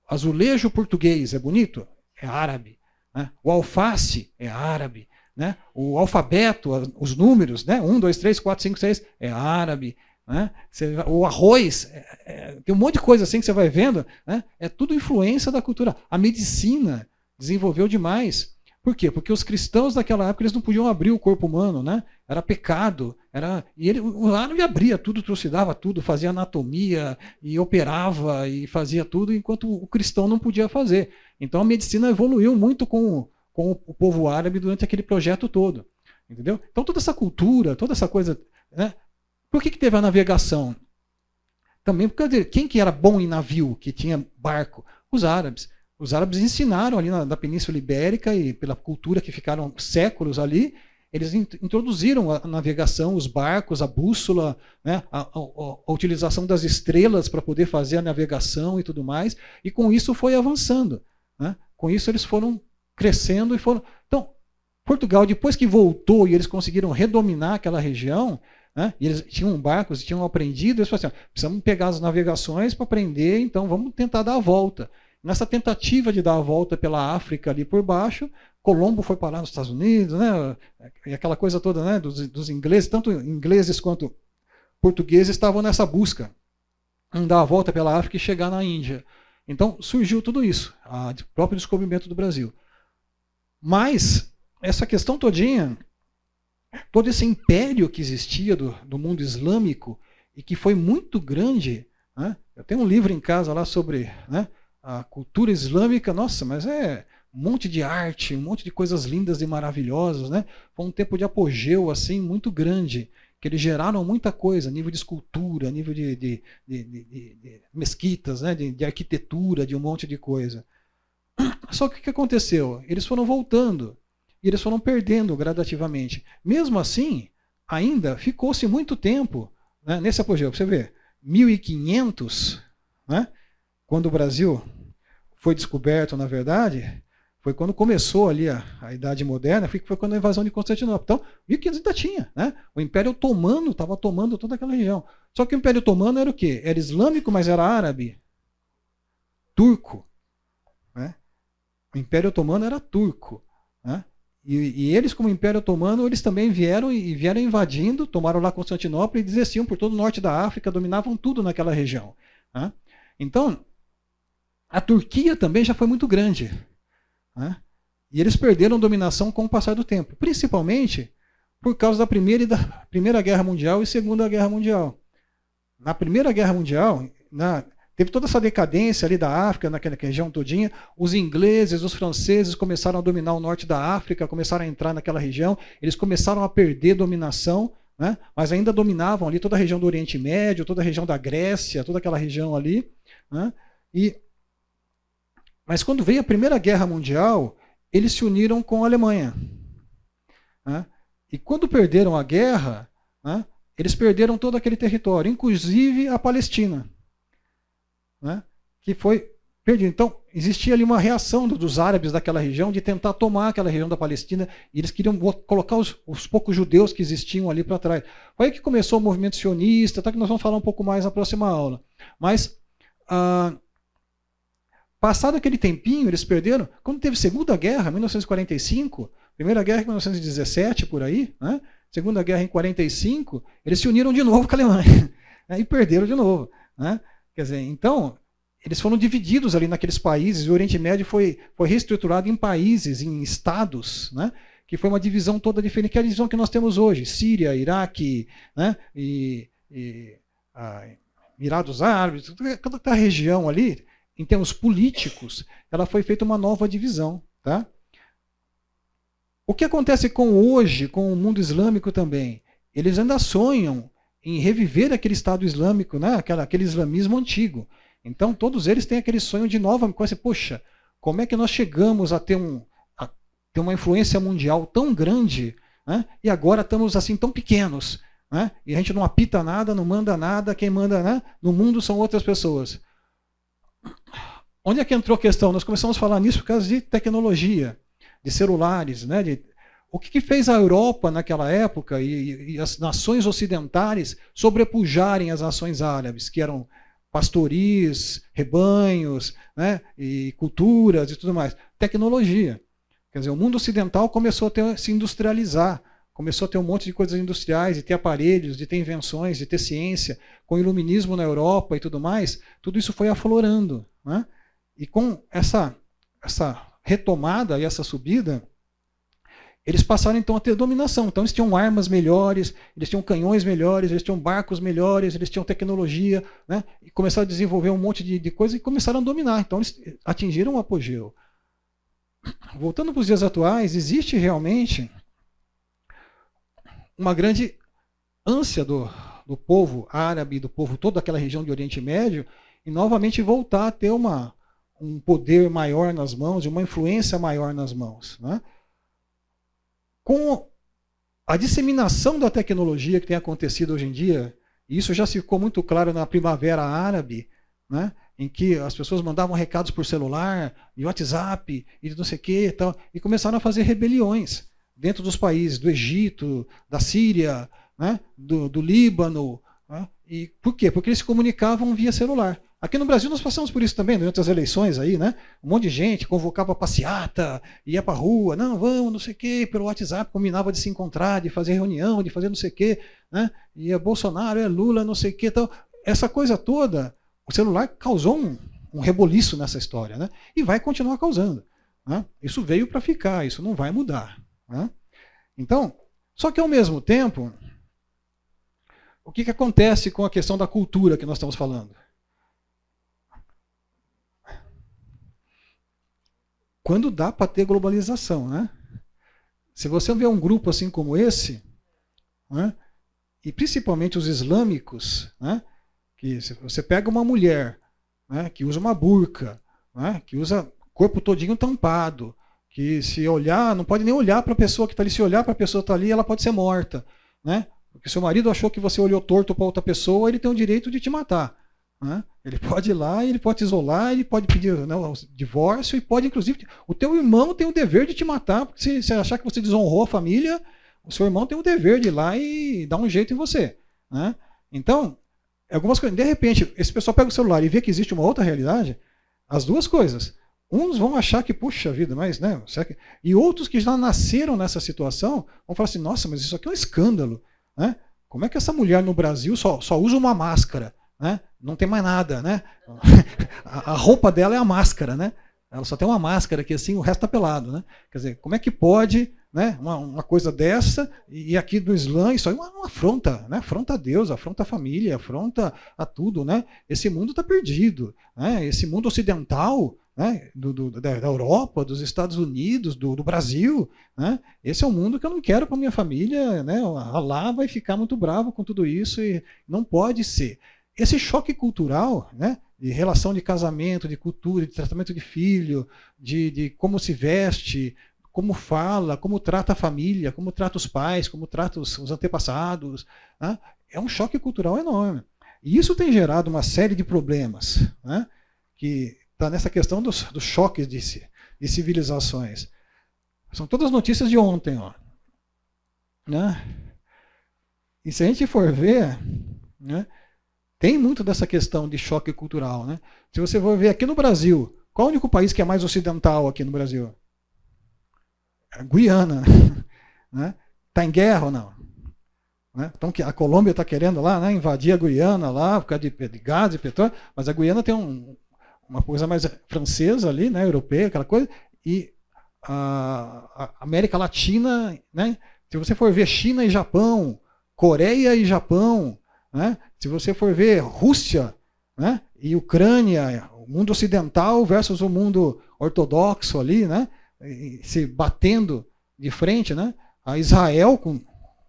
azulejo português é bonito? É árabe. Né? O alface é árabe. Né? O alfabeto, os números, né? 1, 2, 3, 4, 5, 6, é árabe. Né? O arroz, tem um monte de coisa assim que você vai vendo, né? É tudo influência da cultura. A medicina desenvolveu demais. Por quê? Porque os cristãos daquela época eles não podiam abrir o corpo humano, né? Era pecado. O árabe abria tudo, trucidava tudo, fazia anatomia, e operava, e fazia tudo, enquanto o cristão não podia fazer. Então a medicina evoluiu muito com o povo árabe durante aquele projeto todo. Entendeu? Então toda essa cultura, toda essa coisa... Né? Por que teve a navegação? Também porque quem que era bom em navio, que tinha barco? Os árabes. Os árabes ensinaram ali na Península Ibérica, e pela cultura que ficaram séculos ali, eles introduziram a navegação, os barcos, a bússola, né, a utilização das estrelas para poder fazer a navegação e tudo mais, e com isso foi avançando. Né? Com isso eles foram crescendo e foram... Então, Portugal, depois que voltou e eles conseguiram redominar aquela região, né, e eles tinham barcos, tinham aprendido, eles falaram assim, precisamos pegar as navegações para aprender, então vamos tentar dar a volta. Nessa tentativa de dar a volta pela África ali por baixo, Colombo foi parar nos Estados Unidos, né, e aquela coisa toda, né, dos ingleses, tanto ingleses quanto portugueses estavam nessa busca, em dar a volta pela África e chegar na Índia. Então surgiu tudo isso, o próprio descobrimento do Brasil. Mas essa questão todinha, todo esse império que existia do mundo islâmico, e que foi muito grande, né, eu tenho um livro em casa lá sobre... Né, a cultura islâmica, nossa, mas é um monte de arte, um monte de coisas lindas e maravilhosas, né? Foi um tempo de apogeu assim muito grande, que eles geraram muita coisa, nível de escultura, nível de mesquitas, né? de arquitetura, de um monte de coisa. Só que o que aconteceu? Eles foram voltando, e eles foram perdendo gradativamente. Mesmo assim, ainda ficou-se muito tempo, né, nesse apogeu. Você vê, 1500, né? Quando o Brasil foi descoberto, na verdade, foi quando começou ali a Idade Moderna, foi quando a invasão de Constantinopla. Então, 1500 ainda tinha. Né? O Império Otomano estava tomando toda aquela região. Só que o Império Otomano era o quê? Era islâmico, mas era árabe. Turco. Né? O Império Otomano era turco. Né? E eles, como Império Otomano, eles também vieram invadindo, tomaram lá Constantinopla e desciam por todo o norte da África, dominavam tudo naquela região. Né? Então, a Turquia também já foi muito grande. Né? E eles perderam dominação com o passar do tempo. Principalmente por causa da Primeira Guerra Mundial e Segunda Guerra Mundial. Na Primeira Guerra Mundial, teve toda essa decadência ali da África, naquela região todinha. Os ingleses, os franceses começaram a dominar o norte da África, começaram a entrar naquela região. Eles começaram a perder dominação, né? Mas ainda dominavam ali toda a região do Oriente Médio, toda a região da Grécia, toda aquela região ali. Né? Mas quando veio a Primeira Guerra Mundial, eles se uniram com a Alemanha. Né? E quando perderam a guerra, né, eles perderam todo aquele território, inclusive a Palestina. Né, que foi perdido. Então, existia ali uma reação dos árabes daquela região de tentar tomar aquela região da Palestina, e eles queriam colocar os poucos judeus que existiam ali para trás. Foi aí que começou o movimento sionista, tá, que nós vamos falar um pouco mais na próxima aula. Mas... passado aquele tempinho, eles perderam. Quando teve Segunda Guerra, 1945, Primeira Guerra em 1917, por aí, né? Segunda Guerra em 45, eles se uniram de novo com a Alemanha, né? E perderam de novo. Né? Quer dizer, então, eles foram divididos ali naqueles países, e o Oriente Médio foi reestruturado em países, em estados, né? Que foi uma divisão toda diferente, que é a divisão que nós temos hoje, Síria, Iraque, né? E e Emirados Árabes, toda aquela região ali, em termos políticos, ela foi feita uma nova divisão. Tá? O que acontece hoje com o mundo islâmico também? Eles ainda sonham em reviver aquele Estado Islâmico, né? aquele islamismo antigo. Então, todos eles têm aquele sonho de nova coisa. Poxa, como é que nós chegamos a ter uma influência mundial tão grande, né? E agora estamos assim tão pequenos, né? E a gente não apita nada, não manda nada, quem manda, né, no mundo são outras pessoas. Onde é que entrou a questão? Nós começamos a falar nisso por causa de tecnologia, de celulares, né? O que fez a Europa naquela época e as nações ocidentais sobrepujarem as nações árabes, que eram pastoris, rebanhos, né, e culturas e tudo mais? Tecnologia. Quer dizer, o mundo ocidental começou a se industrializar, começou a ter um monte de coisas industriais, de ter aparelhos, de ter invenções, de ter ciência, com o iluminismo na Europa e tudo mais, tudo isso foi aflorando. Né? E com essa retomada e essa subida, eles passaram então a ter dominação. Então eles tinham armas melhores, eles tinham canhões melhores, eles tinham barcos melhores, eles tinham tecnologia, né? E começaram a desenvolver um monte de coisa e começaram a dominar. Então eles atingiram o apogeu. Voltando para os dias atuais, existe realmente uma grande ânsia do povo árabe, do povo toda aquela região de Oriente Médio, e novamente voltar a ter um poder maior nas mãos, uma influência maior nas mãos. Né? Com a disseminação da tecnologia que tem acontecido hoje em dia, e isso já ficou muito claro na Primavera Árabe, né? Em que as pessoas mandavam recados por celular, e WhatsApp, e não sei o que, e começaram a fazer rebeliões dentro dos países, do Egito, da Síria, né? do Líbano. Né? E por quê? Porque eles se comunicavam via celular. Aqui no Brasil nós passamos por isso também, durante as eleições aí, né? Um monte de gente convocava passeata, ia para a rua, não, vamos, não sei o quê, pelo WhatsApp, combinava de se encontrar, de fazer reunião, de fazer não sei o quê, né? E é Bolsonaro, é Lula, não sei o quê. Então, essa coisa toda, o celular causou um reboliço nessa história, né? E vai continuar causando. Né? Isso veio para ficar, isso não vai mudar. Né? Então, só que ao mesmo tempo, o que acontece com a questão da cultura que nós estamos falando? Quando dá para ter globalização, né? Se você vê um grupo assim como esse, né? E principalmente os islâmicos, né? Que se você pega uma mulher, né? Que usa uma burca, né? Que usa o corpo todinho tampado, que se olhar, não pode nem olhar para a pessoa que está ali, se olhar para a pessoa que está ali, ela pode ser morta. Né? Porque seu marido achou que você olhou torto para outra pessoa, ele tem o direito de te matar. Né? Ele pode ir lá, ele pode te isolar, ele pode pedir, né, o divórcio, e pode, inclusive, o teu irmão tem o dever de te matar, porque se você achar que você desonrou a família, o seu irmão tem o dever de ir lá e dar um jeito em você. Né? Então, algumas coisas, de repente, esse pessoal pega o celular e vê que existe uma outra realidade, as duas coisas. Uns vão achar que, puxa vida, mas, né? E outros que já nasceram nessa situação vão falar assim, nossa, mas isso aqui é um escândalo. Né? Como é que essa mulher no Brasil só usa uma máscara? Né? Não tem mais nada, né? A roupa dela é a máscara, né? Ela só tem uma máscara que assim, o resto está pelado, né? Quer dizer, como é que pode, né, uma coisa dessa, e aqui do Islã, isso aí é uma afronta, né? Afronta a Deus, afronta a família, afronta a tudo, né? Esse mundo está perdido, né? Esse mundo ocidental, né, da Europa, dos Estados Unidos, do Brasil, né? Esse é o mundo que eu não quero para minha família, né? Allah vai ficar muito bravo com tudo isso e não pode ser. Esse choque cultural, né, de relação de casamento, de cultura, de tratamento de filho, de como se veste, como fala, como trata a família, como trata os pais, como trata os antepassados, né, é um choque cultural enorme. E isso tem gerado uma série de problemas, né, que está nessa questão dos choques de civilizações. São todas notícias de ontem. Ó, né? E se a gente for ver, né, tem muito dessa questão de choque cultural. Né? Se você for ver aqui no Brasil, qual é o único país que é mais ocidental aqui no Brasil? A Guiana. Né? Está em guerra ou não? Né? Então a Colômbia está querendo lá, né, invadir a Guiana lá, por causa de gás e petróleo, mas a Guiana tem uma coisa mais francesa ali, né, europeia, aquela coisa, e a América Latina, né, se você for ver China e Japão, Coreia e Japão, né? Se você for ver Rússia, né, e Ucrânia, o mundo ocidental versus o mundo ortodoxo ali, né, se batendo de frente, né, a Israel com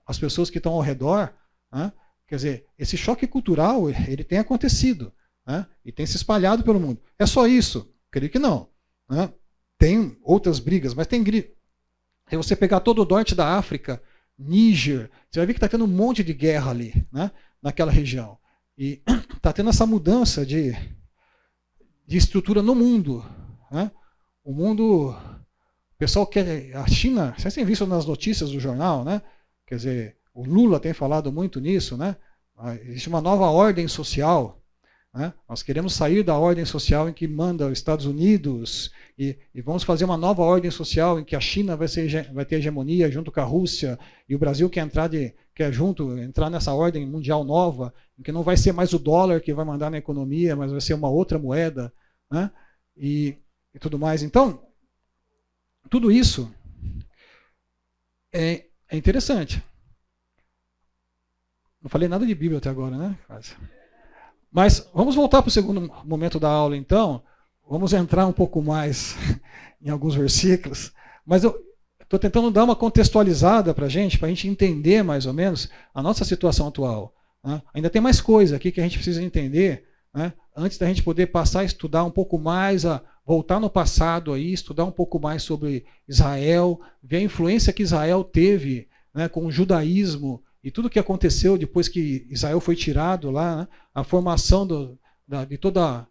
as pessoas que estão ao redor, né, quer dizer, esse choque cultural ele tem acontecido, né, e tem se espalhado pelo mundo. É só isso? Creio que não, né? Tem outras brigas, mas tem se você pegar todo o norte da África, Níger, você vai ver que está tendo um monte de guerra ali, né, naquela região. E está tendo essa mudança de estrutura no mundo. Né? O mundo, o pessoal quer, a China, vocês têm visto nas notícias do jornal, né? Quer dizer, o Lula tem falado muito nisso, né? Existe uma nova ordem social. Né? Nós queremos sair da ordem social em que manda os Estados Unidos e vamos fazer uma nova ordem social em que a China vai ter hegemonia junto com a Rússia e o Brasil quer entrar nessa ordem mundial nova, em que não vai ser mais o dólar que vai mandar na economia, mas vai ser uma outra moeda, né? e tudo mais. Então, tudo isso é interessante. Não falei nada de Bíblia até agora, né? Mas vamos voltar para o segundo momento da aula, então. Vamos entrar um pouco mais em alguns versículos. Mas eu estou tentando dar uma contextualizada para a gente entender mais ou menos a nossa situação atual. Né? Ainda tem mais coisa aqui que a gente precisa entender, né? Antes da gente poder passar a estudar um pouco mais, a voltar no passado, aí, estudar um pouco mais sobre Israel, ver a influência que Israel teve, né, com o judaísmo, e tudo o que aconteceu depois que Israel foi tirado lá, né, a formação de toda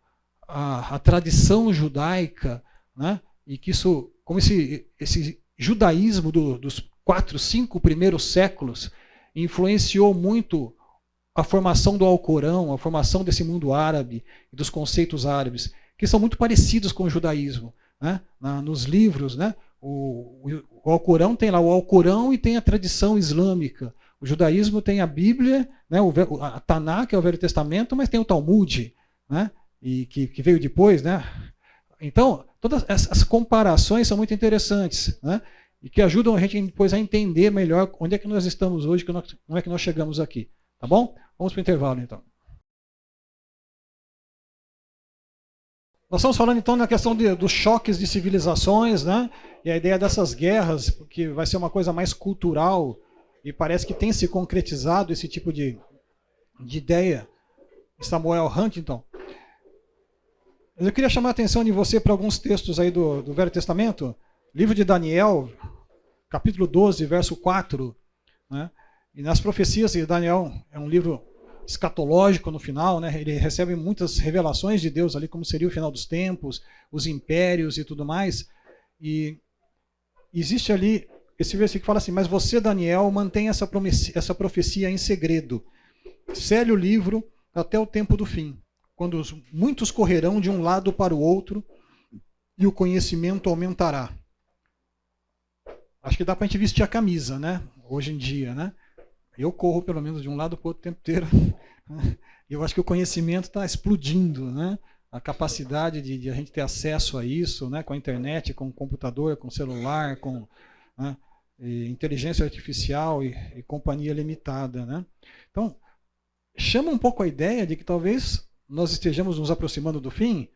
a tradição judaica, né, e que isso, como esse judaísmo dos 4, 5 primeiros séculos influenciou muito a formação do Alcorão, a formação desse mundo árabe e dos conceitos árabes, que são muito parecidos com o judaísmo. Né, nos livros, né, o Alcorão tem lá o Alcorão e tem a tradição islâmica. O judaísmo tem a Bíblia, né, a Taná, que é o Velho Testamento, mas tem o Talmud, né, e que veio depois. Né? Então, todas essas comparações são muito interessantes, né, e que ajudam a gente depois a entender melhor onde é que nós estamos hoje, como é que nós chegamos aqui. Tá bom? Vamos para o intervalo, então. Nós estamos falando, então, na questão dos choques de civilizações, né, e a ideia dessas guerras, que vai ser uma coisa mais cultural, e parece que tem se concretizado esse tipo de ideia. Samuel Huntington. Eu queria chamar a atenção de você para alguns textos aí do Velho Testamento. Livro de Daniel, capítulo 12, verso 4. Né? E nas profecias de Daniel, é um livro escatológico no final, né? Ele recebe muitas revelações de Deus ali, como seria o final dos tempos, os impérios e tudo mais. E existe ali esse versículo que fala assim: mas você, Daniel, mantém essa profecia em segredo. Sele o livro até o tempo do fim, quando muitos correrão de um lado para o outro e o conhecimento aumentará. Acho que dá para a gente vestir a camisa, né? Hoje em dia, né? Eu corro pelo menos de um lado para o outro o tempo inteiro. Eu acho que o conhecimento está explodindo, né? A capacidade de a gente ter acesso a isso, né? Com a internet, com o computador, com o celular, com, né, inteligência artificial e companhia limitada, né? Então, chama um pouco a ideia de que talvez nós estejamos nos aproximando do fim,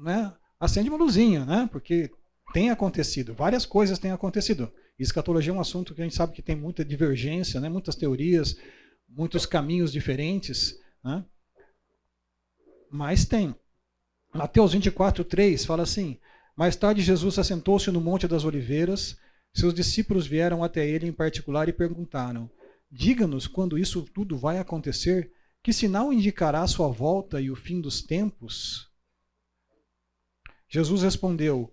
né? Acende uma luzinha, né? Porque tem acontecido, várias coisas têm acontecido. Escatologia é um assunto que a gente sabe que tem muita divergência, né? Muitas teorias, muitos caminhos diferentes, né? Mas tem. Mateus 24:3 fala assim: mais tarde Jesus assentou-se no Monte das Oliveiras, seus discípulos vieram até ele em particular e perguntaram: diga-nos quando isso tudo vai acontecer, que sinal indicará a sua volta e o fim dos tempos? Jesus respondeu: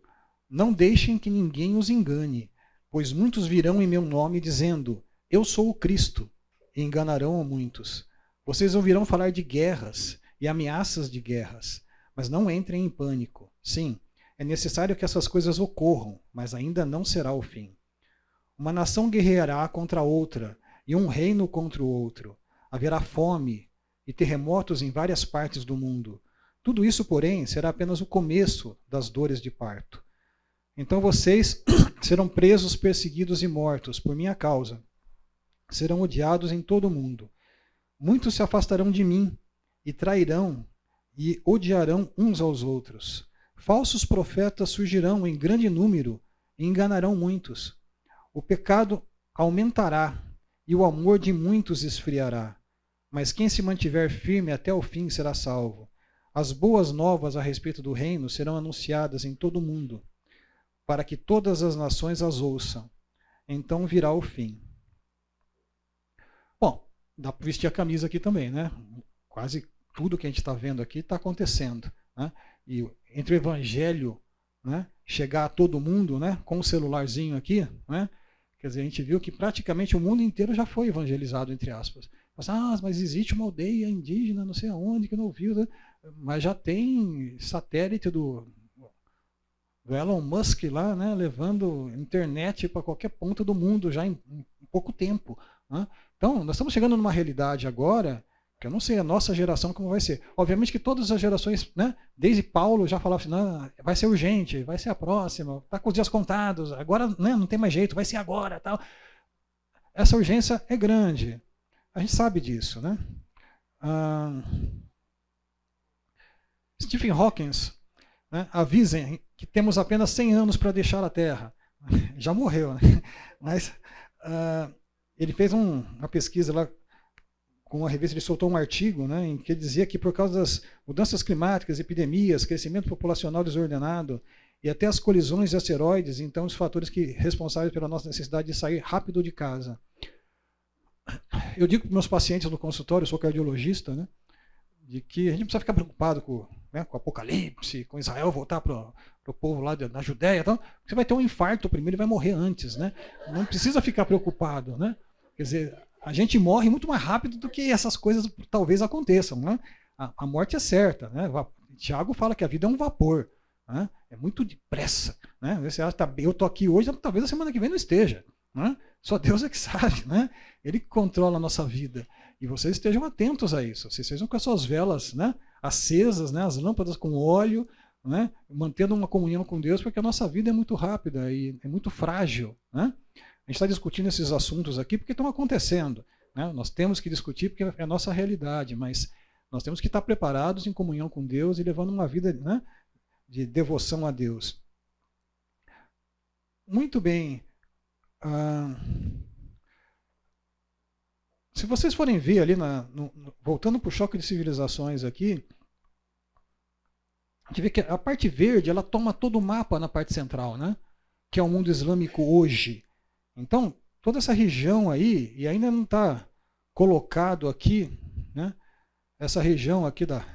não deixem que ninguém os engane, pois muitos virão em meu nome dizendo: eu sou o Cristo, e enganarão a muitos. Vocês ouvirão falar de guerras e ameaças de guerras, mas não entrem em pânico. Sim, é necessário que essas coisas ocorram, mas ainda não será o fim. Uma nação guerreará contra outra, e um reino contra o outro. Haverá fome e terremotos em várias partes do mundo. Tudo isso, porém, será apenas o começo das dores de parto. Então vocês serão presos, perseguidos e mortos por minha causa. Serão odiados em todo o mundo. Muitos se afastarão de mim e trairão e odiarão uns aos outros. Falsos profetas surgirão em grande número e enganarão muitos. O pecado aumentará e o amor de muitos esfriará. Mas quem se mantiver firme até o fim será salvo. As boas novas a respeito do reino serão anunciadas em todo o mundo, para que todas as nações as ouçam. Então virá o fim. Bom, dá para vestir a camisa aqui também, né? Quase tudo que a gente está vendo aqui está acontecendo, né? E entre o evangelho, né, chegar a todo mundo, né, com o celularzinho aqui, né? Quer dizer, a gente viu que praticamente o mundo inteiro já foi evangelizado, entre aspas. Mas existe uma aldeia indígena, não sei aonde, que não viu, né? Mas já tem satélite do Elon Musk lá, né, levando internet para qualquer ponta do mundo já em pouco tempo, né? Então, nós estamos chegando numa realidade agora, que eu não sei a nossa geração como vai ser. Obviamente que todas as gerações, né, desde Paulo já falavam assim, não, vai ser urgente, vai ser a próxima, está com os dias contados, agora, né, não tem mais jeito, vai ser agora, tal. Essa urgência é grande. A gente sabe disso, né? Stephen Hawking, né, avisem que temos apenas 100 anos para deixar a Terra. Já morreu, né? Mas ele fez uma pesquisa lá com a revista, ele soltou um artigo, né, em que ele dizia que por causa das mudanças climáticas, epidemias, crescimento populacional desordenado e até as colisões de asteroides, então os fatores responsáveis pela nossa necessidade de sair rápido de casa. Eu digo para meus pacientes no consultório, eu sou cardiologista, né, de que a gente não precisa ficar preocupado com o apocalipse, com Israel voltar para o povo lá da Judéia, então, você vai ter um infarto primeiro e vai morrer antes, né? Não precisa ficar preocupado, né? Quer dizer, a gente morre muito mais rápido do que essas coisas talvez aconteçam, né? A morte é certa, né? Tiago fala que a vida é um vapor, né? É muito depressa, né? Você acha, eu estou aqui hoje, talvez a semana que vem não esteja, né? Só Deus é que sabe, né? Ele controla a nossa vida. E vocês estejam atentos a isso. Vocês estejam com as suas velas, né, acesas, né, as lâmpadas com óleo, né, mantendo uma comunhão com Deus, porque a nossa vida é muito rápida e é muito frágil, né? A gente está discutindo esses assuntos aqui porque estão acontecendo, né? Nós temos que discutir porque é a nossa realidade, mas nós temos que estar preparados em comunhão com Deus e levando uma vida, né, de devoção a Deus. Muito bem. Se vocês forem ver ali, voltando para o choque de civilizações aqui, a gente vê que a parte verde ela toma todo o mapa na parte central, né? Que é o mundo islâmico hoje. Então, toda essa região aí, e ainda não está colocado aqui, né? Essa região aqui da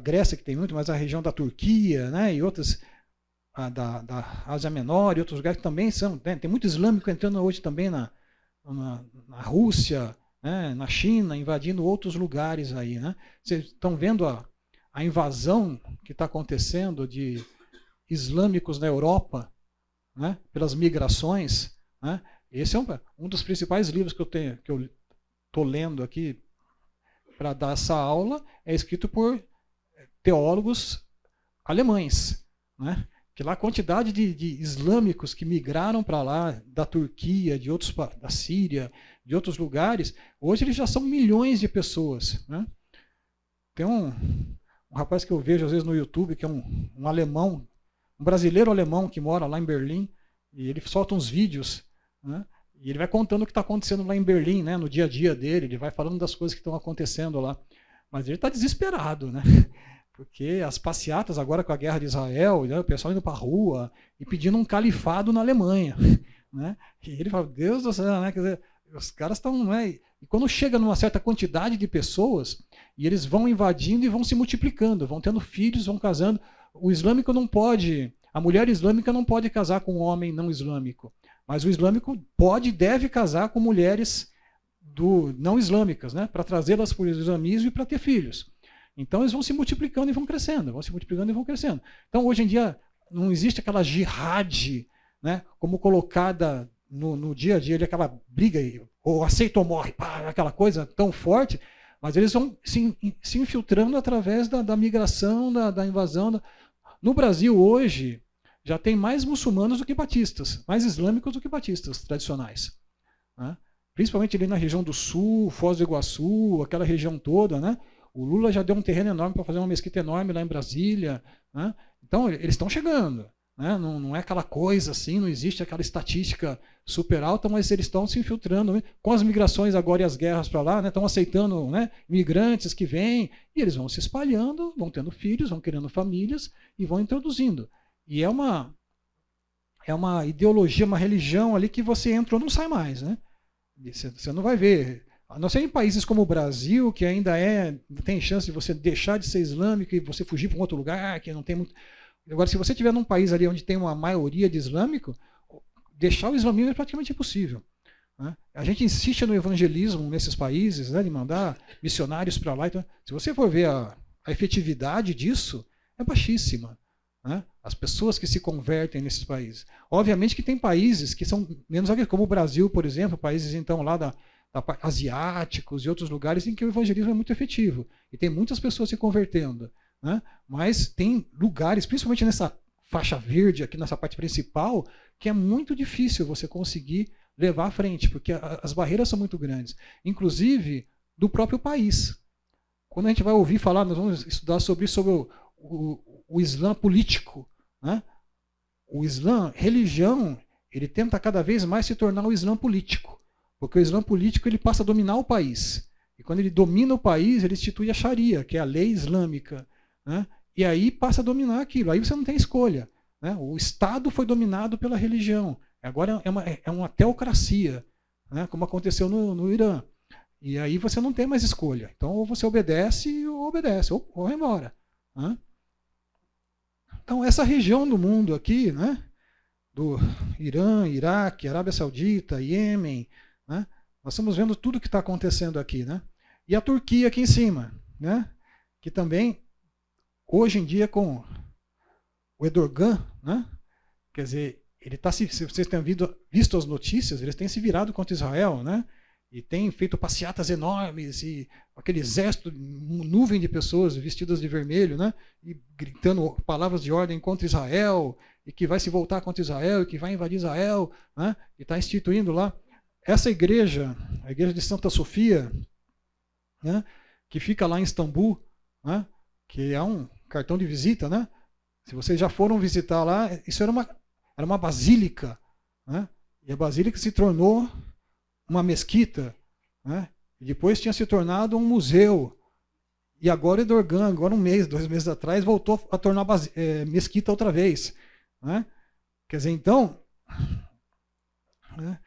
Grécia, que tem muito, mas a região da Turquia, né? E outras, da Ásia Menor e outros lugares que também são. Né? Tem muito islâmico entrando hoje também na Rússia, né, na China, invadindo outros lugares aí, né? Vocês estão vendo a invasão que está acontecendo de islâmicos na Europa, né, pelas migrações, né? Esse é um dos principais livros que eu estou lendo aqui para dar essa aula, é escrito por teólogos alemães, né? Que lá a quantidade de islâmicos que migraram para lá, da Turquia, da Síria, de outros lugares, hoje eles já são milhões de pessoas, né? Tem um rapaz que eu vejo às vezes no YouTube, que é um alemão, um brasileiro alemão que mora lá em Berlim, e ele solta uns vídeos, né? E ele vai contando o que está acontecendo lá em Berlim, né? No dia a dia dele, ele vai falando das coisas que estão acontecendo lá. Mas ele está desesperado, né? Porque as passeatas agora com a guerra de Israel, né, o pessoal indo para a rua e pedindo um califado na Alemanha, né? E ele fala, Deus do céu, né? Quer dizer, os caras estão, né? E quando chega numa certa quantidade de pessoas, e eles vão invadindo e vão se multiplicando, vão tendo filhos, vão casando. O islâmico não pode, a mulher islâmica não pode casar com um homem não islâmico, mas o islâmico pode e deve casar com mulheres não islâmicas, né? Para trazê-las para o islamismo e para ter filhos. Então eles vão se multiplicando e vão crescendo, vão se multiplicando e vão crescendo. Então hoje em dia não existe aquela jihad, né, como colocada no dia a dia, aquela briga, ou aceita ou morre, pá, aquela coisa tão forte, mas eles vão se infiltrando através da migração, da invasão. No Brasil hoje já tem mais muçulmanos do que batistas, mais islâmicos do que batistas tradicionais, né? principalmente ali na região do Sul, Foz do Iguaçu, aquela região toda, né? O Lula já deu um terreno enorme para fazer uma mesquita enorme lá em Brasília, né? Então, eles estão chegando. Né? Não é aquela coisa assim, não existe aquela estatística super alta, mas eles estão se infiltrando. Né? Com as migrações agora e as guerras para lá, né? Estão aceitando, né? Migrantes que vêm, e eles vão se espalhando, vão tendo filhos, vão criando famílias e vão introduzindo. E é uma ideologia, uma religião ali que você entrou e não sai mais. Né? Você não vai ver. A não ser em países como o Brasil, que ainda tem chance de você deixar de ser islâmico e você fugir para um outro lugar, que não tem muito. Agora, se você estiver num país ali onde tem uma maioria de islâmico, deixar o islamismo é praticamente impossível. Né? A gente insiste no evangelismo nesses países, né, de mandar missionários para lá. Então, se você for ver a efetividade disso, é baixíssima. Né? As pessoas que se convertem nesses países. Obviamente que tem países que são menos como o Brasil, por exemplo, países então lá asiáticos e outros lugares em que o evangelismo é muito efetivo. E tem muitas pessoas se convertendo. Né? Mas tem lugares, principalmente nessa faixa verde, aqui nessa parte principal, que é muito difícil você conseguir levar à frente, porque as barreiras são muito grandes. Inclusive, do próprio país. Quando a gente vai ouvir falar, nós vamos estudar sobre o Islã político. Né? O Islã, religião, ele tenta cada vez mais se tornar o Islã político. Porque o Islã político ele passa a dominar o país. E quando ele domina o país, ele institui a Sharia, que é a lei islâmica. Né? E aí passa a dominar aquilo. Aí você não tem escolha. Né? O Estado foi dominado pela religião. Agora é uma teocracia, né? Como aconteceu no Irã. E aí você não tem mais escolha. Então ou você obedece, ou vai embora. Né? Então essa região do mundo aqui, né? Do Irã, Iraque, Arábia Saudita, Iêmen, né? Nós estamos vendo tudo o que está acontecendo aqui. Né? E a Turquia aqui em cima, né? Que também hoje em dia, com o Erdogan, né? Quer dizer, ele está se vocês têm visto as notícias, eles têm se virado contra Israel, né? E têm feito passeatas enormes, e aquele exército, nuvem de pessoas vestidas de vermelho, né? E gritando palavras de ordem contra Israel, e que vai se voltar contra Israel, e que vai invadir Israel, né? E está instituindo lá. Essa igreja, a igreja de Santa Sofia, né? Que fica lá em Istambul, né? Que é um cartão de visita, né? Se vocês já foram visitar lá, isso era uma basílica, né? E a basílica se tornou uma mesquita, né? E depois tinha se tornado um museu. E agora Erdogan, agora 2 meses atrás, voltou a tornar mesquita outra vez, né? Quer dizer, então, né?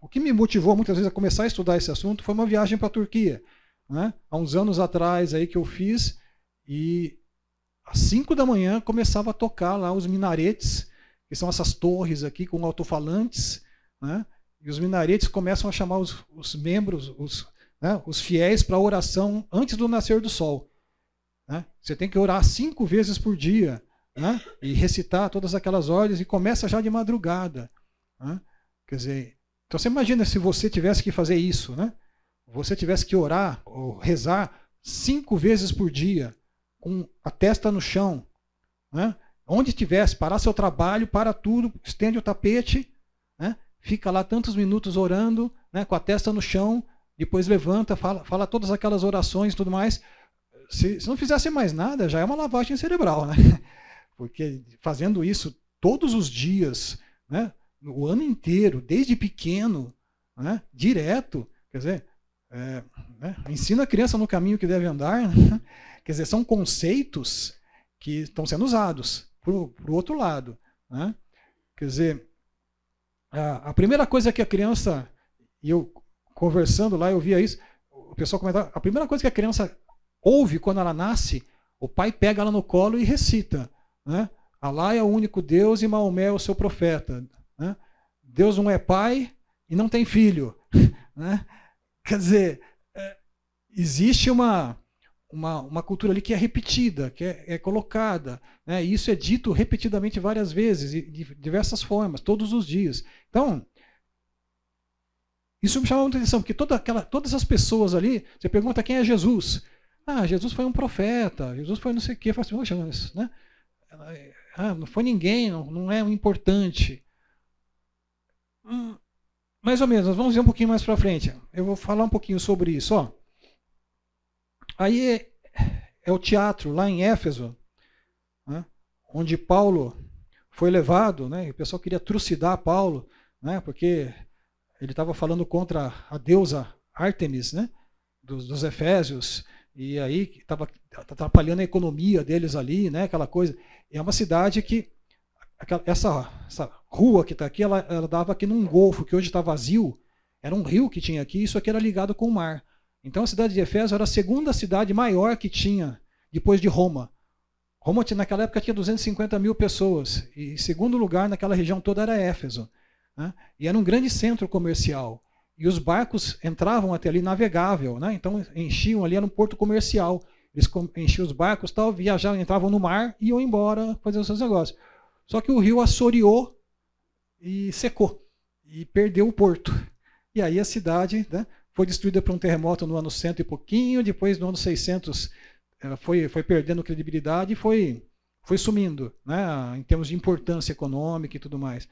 O que me motivou muitas vezes a começar a estudar esse assunto foi uma viagem para a Turquia, né? Há uns anos atrás aí que eu fiz. E às 5 da manhã começava a tocar lá os minaretes, que são essas torres aqui com alto-falantes, né? E os minaretes começam a chamar os membros, os fiéis para oração antes do nascer do sol. Né? Você tem que orar 5 vezes por dia, né? E recitar todas aquelas ordens, e começa já de madrugada. Né? Quer dizer, então você imagina se você tivesse que fazer isso, né? Você tivesse que orar ou rezar 5 vezes por dia, com a testa no chão, né? Onde estivesse, parar seu trabalho, para tudo, estende o tapete, né? Fica lá tantos minutos orando, né? Com a testa no chão, depois levanta, fala todas aquelas orações e tudo mais. Se não fizesse mais nada, já é uma lavagem cerebral, né? Porque fazendo isso todos os dias, né? O ano inteiro, desde pequeno, né? Direto, quer dizer, né? Ensina a criança no caminho que deve andar, né? Quer dizer, são conceitos que estão sendo usados para o outro lado. Né? Quer dizer, a primeira coisa que a criança, e eu conversando lá, eu via isso, o pessoal comentava, a primeira coisa que a criança ouve quando ela nasce, o pai pega ela no colo e recita. Né? Alá é o único Deus e Maomé é o seu profeta. Né? Deus não é pai e não tem filho. Né? Quer dizer, existe uma cultura ali que é repetida, que é colocada. Né? E isso é dito repetidamente várias vezes, de diversas formas, todos os dias. Então, isso me chama muita atenção, porque todas as pessoas ali, você pergunta quem é Jesus. Ah, Jesus foi um profeta, Jesus foi não sei o quê. Eu falo assim, poxa, né? Não foi ninguém, não é importante. mais ou menos, nós vamos ver um pouquinho mais para frente. Eu vou falar um pouquinho sobre isso. Ó. Aí é o teatro lá em Éfeso, né, onde Paulo foi levado, né, e o pessoal queria trucidar Paulo, né, porque ele estava falando contra a deusa Ártemis, né, dos Efésios, e aí estava atrapalhando a economia deles ali, né, aquela coisa. E é uma cidade que essa rua que está aqui, ela dava aqui num golfo que hoje está vazio, era um rio que tinha aqui, isso aqui era ligado com o mar. Então a cidade de Éfeso era a segunda cidade maior que tinha depois de Roma. Roma naquela época tinha 250 mil pessoas, e em segundo lugar naquela região toda era Éfeso. Né? E era um grande centro comercial. E os barcos entravam até ali navegável, né? Então enchiam ali, era um porto comercial. Eles enchiam os barcos, tal, viajavam, entravam no mar e iam embora fazer os seus negócios. Só que o rio assoreou e secou, e perdeu o porto. E aí a cidade, né, foi destruída por um terremoto no ano 100 e pouquinho, depois no ano 600 foi perdendo credibilidade e foi sumindo, né, em termos de importância econômica e tudo mais.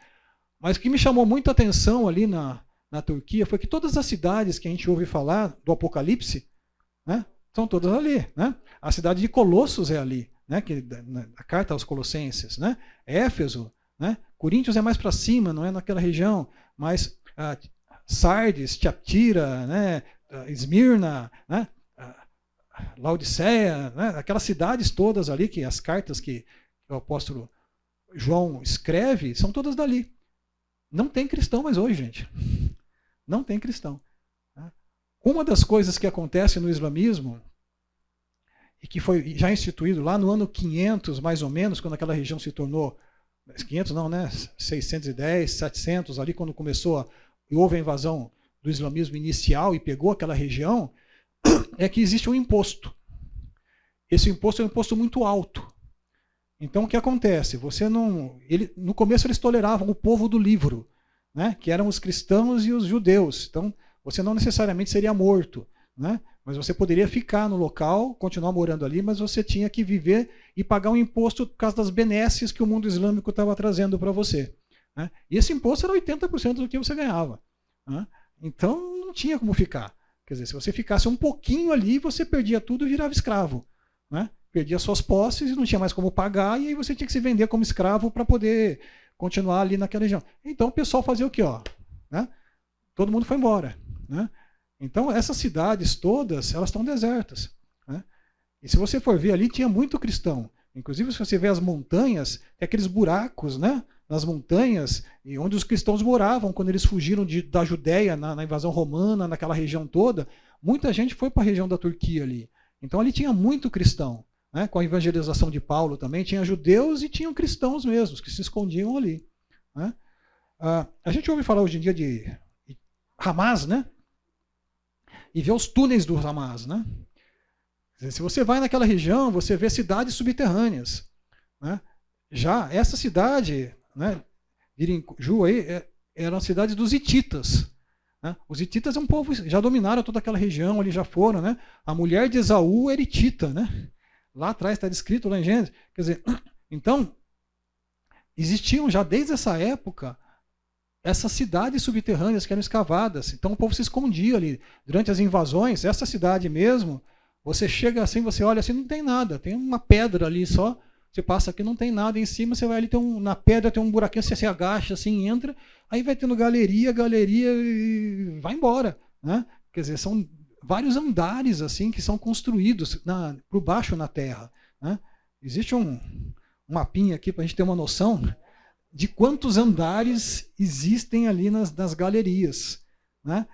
Mas o que me chamou muita atenção ali na Turquia foi que todas as cidades que a gente ouve falar do Apocalipse, né, são todas ali. Né? A cidade de Colossos é ali, né, que, a carta aos Colossenses. Né? Éfeso, né? Coríntios é mais para cima, não é naquela região, mas Sardes, Tiatira, né, Esmirna, né, Laodiceia, né, aquelas cidades todas ali, que as cartas que o apóstolo João escreve, são todas dali. Não tem cristão mais hoje, gente. Não tem cristão. Uma das coisas que acontece no islamismo, e que foi já instituído lá no ano 500, mais ou menos, quando aquela região se tornou, 500 não, né, 610, 700, ali quando houve a invasão do islamismo inicial e pegou aquela região, é que existe um imposto. Esse imposto é um imposto muito alto. Então o que acontece? No começo eles toleravam o povo do livro, né, que eram os cristãos e os judeus. Então você não necessariamente seria morto, né, mas você poderia ficar no local, continuar morando ali, mas você tinha que viver e pagar um imposto por causa das benesses que o mundo islâmico estava trazendo para você. Né? E esse imposto era 80% do que você ganhava. Né? Então não tinha como ficar. Quer dizer, se você ficasse um pouquinho ali, você perdia tudo e virava escravo. Né? Perdia suas posses e não tinha mais como pagar, e aí você tinha que se vender como escravo para poder continuar ali naquela região. Então o pessoal fazia o quê? Né? Todo mundo foi embora. Né? Então essas cidades todas, elas estão desertas. Né? E se você for ver ali, tinha muito cristão. Inclusive, se você vê as montanhas, tem aqueles buracos, né, nas montanhas, e onde os cristãos moravam quando eles fugiram da Judéia, na invasão romana, naquela região toda. Muita gente foi para a região da Turquia ali. Então ali tinha muito cristão. Né, com a evangelização de Paulo também, tinha judeus e tinham cristãos mesmos, que se escondiam ali. Né? A gente ouve falar hoje em dia de Hamas, né? E vê os túneis do Hamas. Né? Se você vai naquela região, você vê cidades subterrâneas. Né? Já essa cidade, né, Irinju aí, era a cidade dos hititas. Né? Os hititas é um povo, já dominaram toda aquela região, ali já foram. Né? A mulher de Esaú era hitita. Né? Lá atrás está descrito lá em Gênesis. Quer dizer, então, existiam já desde essa época essas cidades subterrâneas que eram escavadas. Então o povo se escondia ali. Durante as invasões, essa cidade mesmo, você chega assim, você olha assim, não tem nada. Tem uma pedra ali só. Você passa aqui, não tem nada em cima, você vai ali, na pedra tem um buraquinho, você se agacha assim, entra, aí vai tendo galeria e vai embora. Né? Quer dizer, são vários andares assim que são construídos por baixo na terra. Né? Existe um mapinha aqui para a gente ter uma noção de quantos andares existem ali nas galerias. Né?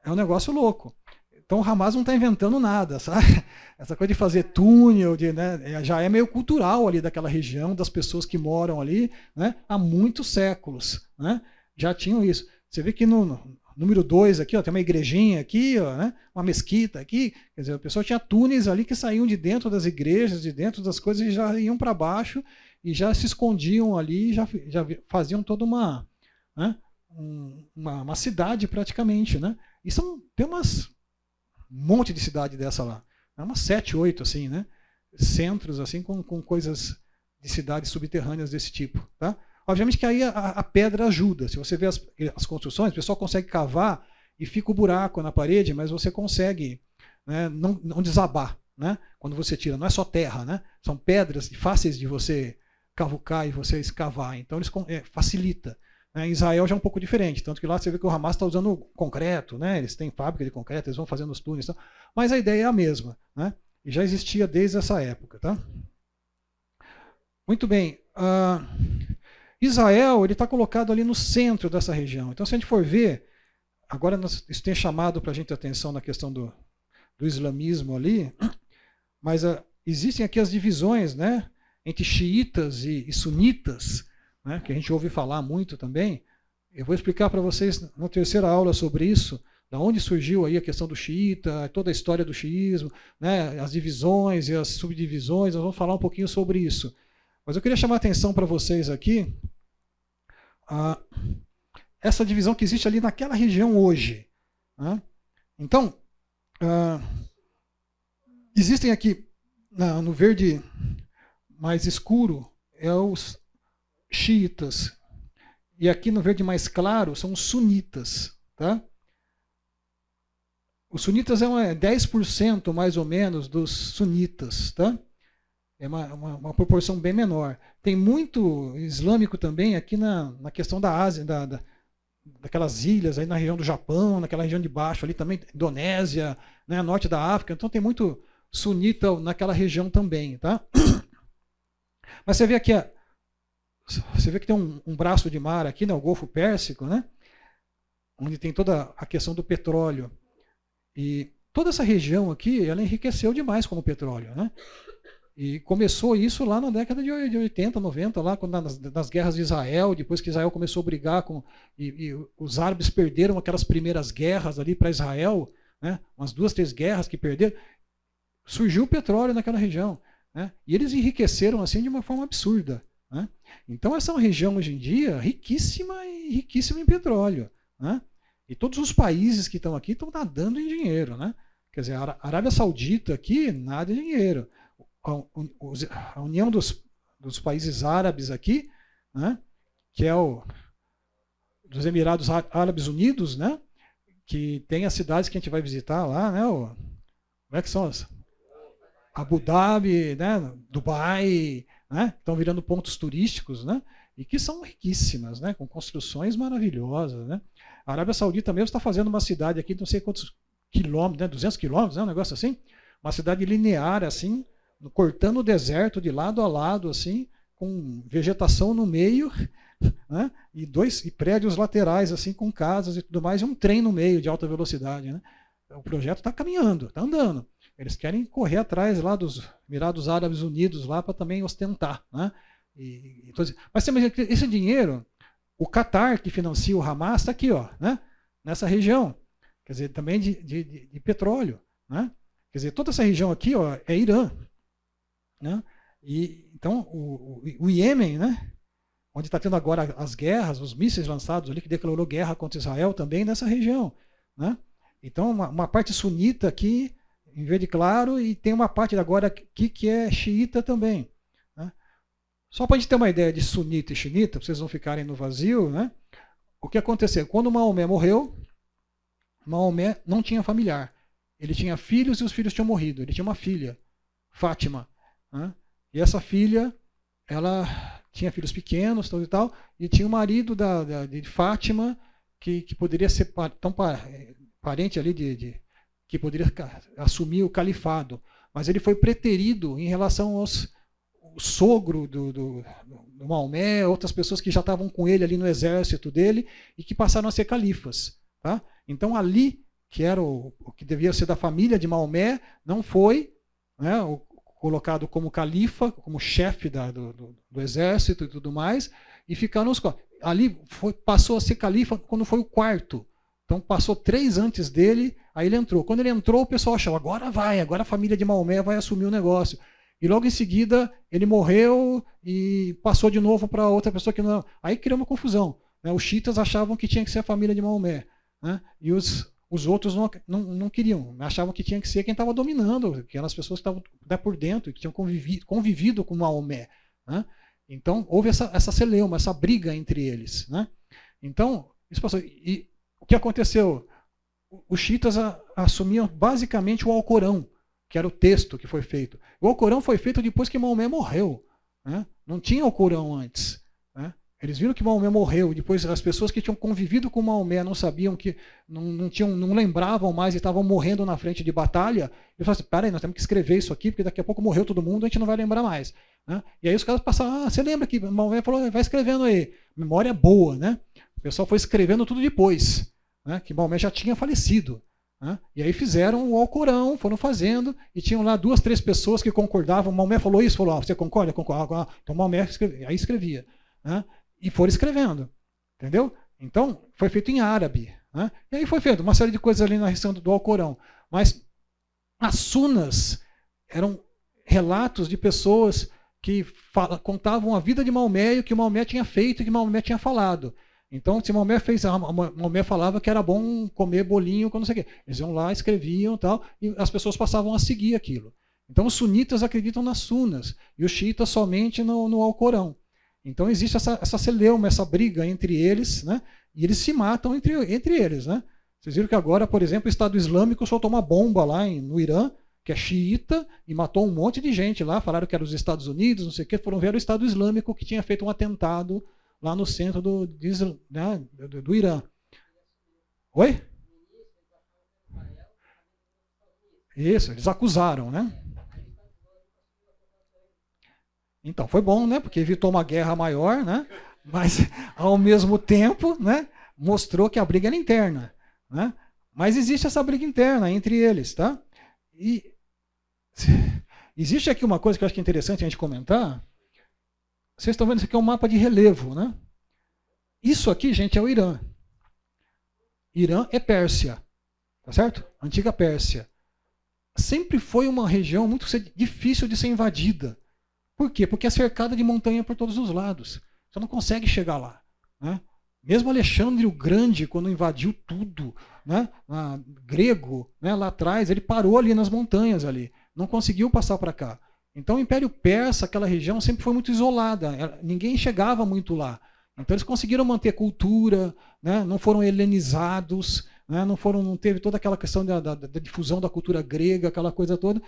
É um negócio louco. Então o Hamas não está inventando nada, sabe? Essa coisa de fazer túnel, né, já é meio cultural ali daquela região, das pessoas que moram ali, né, há muitos séculos. Né? Já tinham isso. Você vê que no número 2 aqui, tem uma igrejinha aqui, né, uma mesquita aqui. Quer dizer, a pessoa tinha túneis ali que saíam de dentro das igrejas, de dentro das coisas, e já iam para baixo e já se escondiam ali, já faziam toda uma cidade praticamente. Né? E tem um monte de cidade dessa lá. É umas 7, 8, assim, né? Centros assim com coisas de cidades subterrâneas desse tipo. Tá? Obviamente que aí a pedra ajuda. Se você vê as construções, o pessoal consegue cavar e fica o buraco na parede, mas você consegue, né, não desabar, né, quando você tira. Não é só terra, né, são pedras fáceis de você cavucar e você escavar. Então, facilita. Em Israel já é um pouco diferente, tanto que lá você vê que o Hamas está usando concreto, né? Eles têm fábrica de concreto, eles vão fazendo os túneis, mas a ideia é a mesma, né? E já existia desde essa época, tá? Muito bem. Israel ele está colocado ali no centro dessa região. Então, se a gente for ver, agora isso tem chamado para a gente a atenção na questão do islamismo ali, mas existem aqui as divisões, né? Entre xiitas e sunitas, né, que a gente ouve falar muito também. Eu vou explicar para vocês na terceira aula sobre isso, da onde surgiu aí a questão do xiita, toda a história do xiismo, né, as divisões e as subdivisões, nós vamos falar um pouquinho sobre isso. Mas eu queria chamar a atenção para vocês aqui, essa divisão que existe ali naquela região hoje. Né? Então, existem aqui, no verde mais escuro, os xiitas. E aqui no verde mais claro são os sunitas. Tá? Os sunitas é 10% mais ou menos dos sunitas. Tá? É uma proporção bem menor. Tem muito islâmico também aqui na questão da Ásia, daquelas ilhas aí na região do Japão, naquela região de baixo ali também, Indonésia, né, norte da África. Então tem muito sunita naquela região também. Tá? Mas você vê aqui, você vê que tem um braço de mar aqui, né, o Golfo Pérsico, né, onde tem toda a questão do petróleo. E toda essa região aqui, ela enriqueceu demais com o petróleo. Né? E começou isso lá na década de 80, 90, lá, nas guerras de Israel, depois que Israel começou a brigar e os árabes perderam aquelas primeiras guerras ali para Israel, né, umas 2, 3 guerras que perderam, surgiu o petróleo naquela região. Né, e eles enriqueceram assim de uma forma absurda. Né? Então essa é uma região hoje em dia riquíssima em petróleo. Né? E todos os países que estão aqui estão nadando em dinheiro. Né? Quer dizer, a Arábia Saudita aqui nada em dinheiro. A União dos Países Árabes aqui, né? Que é dos Emirados Árabes Unidos, né? Que tem as cidades que a gente vai visitar lá, né? Como é que são as? Abu Dhabi, né? Dubai, né? Estão virando pontos turísticos, né? E que são riquíssimas, né? Com construções maravilhosas, né? A Arábia Saudita mesmo está fazendo uma cidade aqui, não sei quantos quilômetros, né? 200 quilômetros, né? Um negócio assim, uma cidade linear assim, cortando o deserto de lado a lado, assim, com vegetação no meio, né? e prédios laterais, assim, com casas e tudo mais, e um trem no meio de alta velocidade. Né? O projeto está caminhando, está andando. Eles querem correr atrás lá dos Emirados Árabes Unidos lá para também ostentar. Né? Mas esse dinheiro, o Catar, que financia o Hamas, está aqui, ó, né? Nessa região. Quer dizer, também de petróleo. Né? Quer dizer, toda essa região aqui, ó, é Irã. Né? E, então, o Iêmen, né? Onde está tendo agora as guerras, os mísseis lançados ali, que declarou guerra contra Israel, também nessa região. Né? Então, uma parte sunita aqui, em verde claro, e tem uma parte agora aqui que é xiita também. Né? Só para a gente ter uma ideia de sunita e xiita, para vocês não ficarem no vazio, né? O que aconteceu? Quando Maomé morreu, Maomé não tinha familiar. Ele tinha filhos e os filhos tinham morrido. Ele tinha uma filha, Fátima. Né? E essa filha, ela tinha filhos pequenos e tal, e tinha o marido de Fátima, que poderia ser parente ali que poderia assumir o califado. Mas ele foi preterido em relação ao sogro do Maomé, outras pessoas que já estavam com ele ali no exército dele e que passaram a ser califas. Tá? Então Ali, que era o que devia ser da família de Maomé, não foi, né, colocado como califa, como chefe do exército e tudo mais, e ficaram os quatro. Ali passou a ser califa quando foi o quarto. Então passou 3 antes dele, aí ele entrou. Quando ele entrou, o pessoal achou, agora a família de Maomé vai assumir o negócio. E logo em seguida, ele morreu e passou de novo para outra pessoa que não... Aí criou uma confusão. Né? Os xiitas achavam que tinha que ser a família de Maomé. Né? E os outros não queriam, achavam que tinha que ser quem estava dominando, aquelas pessoas que estavam por dentro, que tinham convivido com Maomé. Né? Então, houve essa celeuma, essa briga entre eles. Né? Então, isso passou. E o que aconteceu? Os xiitas assumiam basicamente o Alcorão, que era o texto que foi feito. O Alcorão foi feito depois que Maomé morreu. Né? Não tinha Alcorão antes. Né? Eles viram que Maomé morreu, depois as pessoas que tinham convivido com Maomé não sabiam que, não lembravam mais e estavam morrendo na frente de batalha. Eles falaram assim, peraí, nós temos que escrever isso aqui, porque daqui a pouco morreu todo mundo, a gente não vai lembrar mais. Né? E aí os caras passaram, você lembra que Maomé falou, vai escrevendo aí. Memória boa, né? O pessoal foi escrevendo tudo depois, né? Que Maomé já tinha falecido. Né? E aí fizeram o Alcorão, foram fazendo, e tinham lá 2, 3 pessoas que concordavam. Maomé falou isso, falou, você concorda? Concordo. Então Maomé aí escrevia. Né? E foram escrevendo. Entendeu? Então, foi feito em árabe. Né? E aí foi feito uma série de coisas ali na região do Alcorão. Mas as sunas eram relatos de pessoas que contavam a vida de Maomé e o que Maomé tinha feito e o que Maomé tinha falado. Então, se Maomé Maomé falava que era bom comer bolinho com não sei o quê. Eles iam lá, escreviam tal, e as pessoas passavam a seguir aquilo. Então, os sunitas acreditam nas sunas e os xiitas somente no Alcorão. Então, existe essa celeuma, essa briga entre eles, né? E eles se matam entre eles. Né? Vocês viram que agora, por exemplo, o Estado Islâmico soltou uma bomba lá no Irã, que é xiita, e matou um monte de gente lá, falaram que era os Estados Unidos, não sei o quê, foram ver o Estado Islâmico que tinha feito um atentado lá no centro do Irã. Oi? Isso, eles acusaram, né? Então, foi bom, né? Porque evitou uma guerra maior, né? Mas, ao mesmo tempo, né? Mostrou que a briga era interna. Né? Mas existe essa briga interna entre eles, tá? E existe aqui uma coisa que eu acho que é interessante a gente comentar. Vocês estão vendo isso aqui é um mapa de relevo, né? Isso aqui, gente, é o Irã. Irã é Pérsia, tá certo? Antiga Pérsia. Sempre foi uma região muito difícil de ser invadida. Por quê? Porque é cercada de montanha por todos os lados. Você não consegue chegar lá. Né? Mesmo Alexandre o Grande, quando invadiu tudo, né, grego, né, lá atrás, ele parou ali nas montanhas ali, não conseguiu passar para cá. Então o Império Persa, aquela região, sempre foi muito isolada, ninguém chegava muito lá. Então eles conseguiram manter cultura, né, não foram helenizados, né, não teve toda aquela questão da difusão da cultura grega, aquela coisa toda.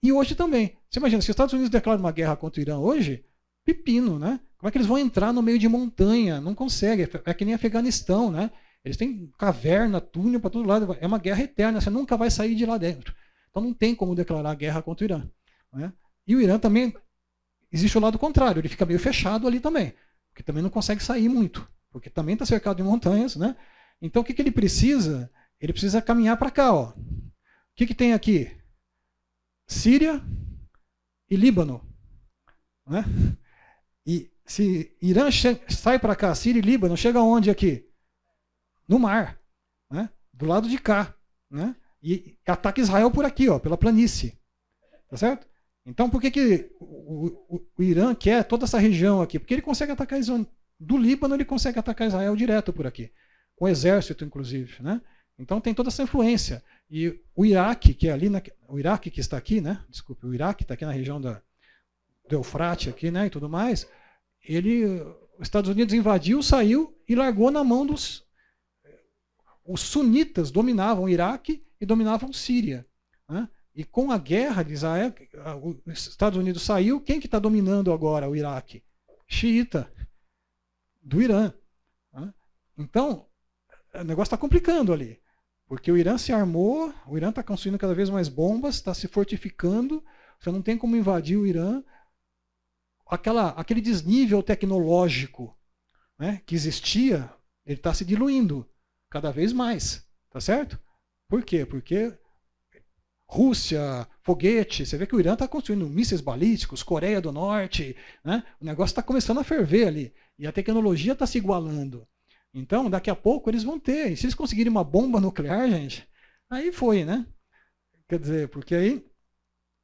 E hoje também. Você imagina, se os Estados Unidos declaram uma guerra contra o Irã hoje, pepino, né? Como é que eles vão entrar no meio de montanha? Não conseguem. É que nem Afeganistão, né? Eles têm caverna, túnel para todo lado. É uma guerra eterna. Você nunca vai sair de lá dentro. Então não tem como declarar guerra contra o Irã. Né? E o Irã também existe o lado contrário. Ele fica meio fechado ali também, porque também não consegue sair muito, porque também está cercado de montanhas, né? Então o que ele precisa? Ele precisa caminhar para cá, ó. O que tem aqui? Síria e Líbano, né? E se Irã sai para cá, Síria e Líbano, chega onde aqui? No mar, né? Do lado de cá, né? E ataca Israel por aqui, ó, pela planície, tá certo? Então por que o Irã quer toda essa região aqui? Porque ele consegue atacar Israel. Do Líbano ele consegue atacar Israel direto por aqui, com exército inclusive, né? Então tem toda essa influência. E o Iraque, que é ali, o Iraque que está aqui, né? Desculpe, o Iraque está aqui na região do Eufrate aqui, né? E tudo mais. Os Estados Unidos invadiu, saiu e largou na mão dos. Os sunitas dominavam o Iraque e dominavam Síria. Né? E com a guerra de Israel, os Estados Unidos saiu, quem que está dominando agora o Iraque? Xiita, do Irã. Né? Então, o negócio está complicando ali. Porque o Irã se armou, o Irã está construindo cada vez mais bombas, está se fortificando, você não tem como invadir o Irã. Aquele desnível tecnológico, né, que existia, ele está se diluindo cada vez mais. Tá certo? Por quê? Porque Rússia, foguete, você vê que o Irã está construindo mísseis balísticos, Coreia do Norte, né? O negócio está começando a ferver ali. E a tecnologia está se igualando. Então, daqui a pouco eles vão ter. E se eles conseguirem uma bomba nuclear, gente, aí foi, né? Quer dizer, porque aí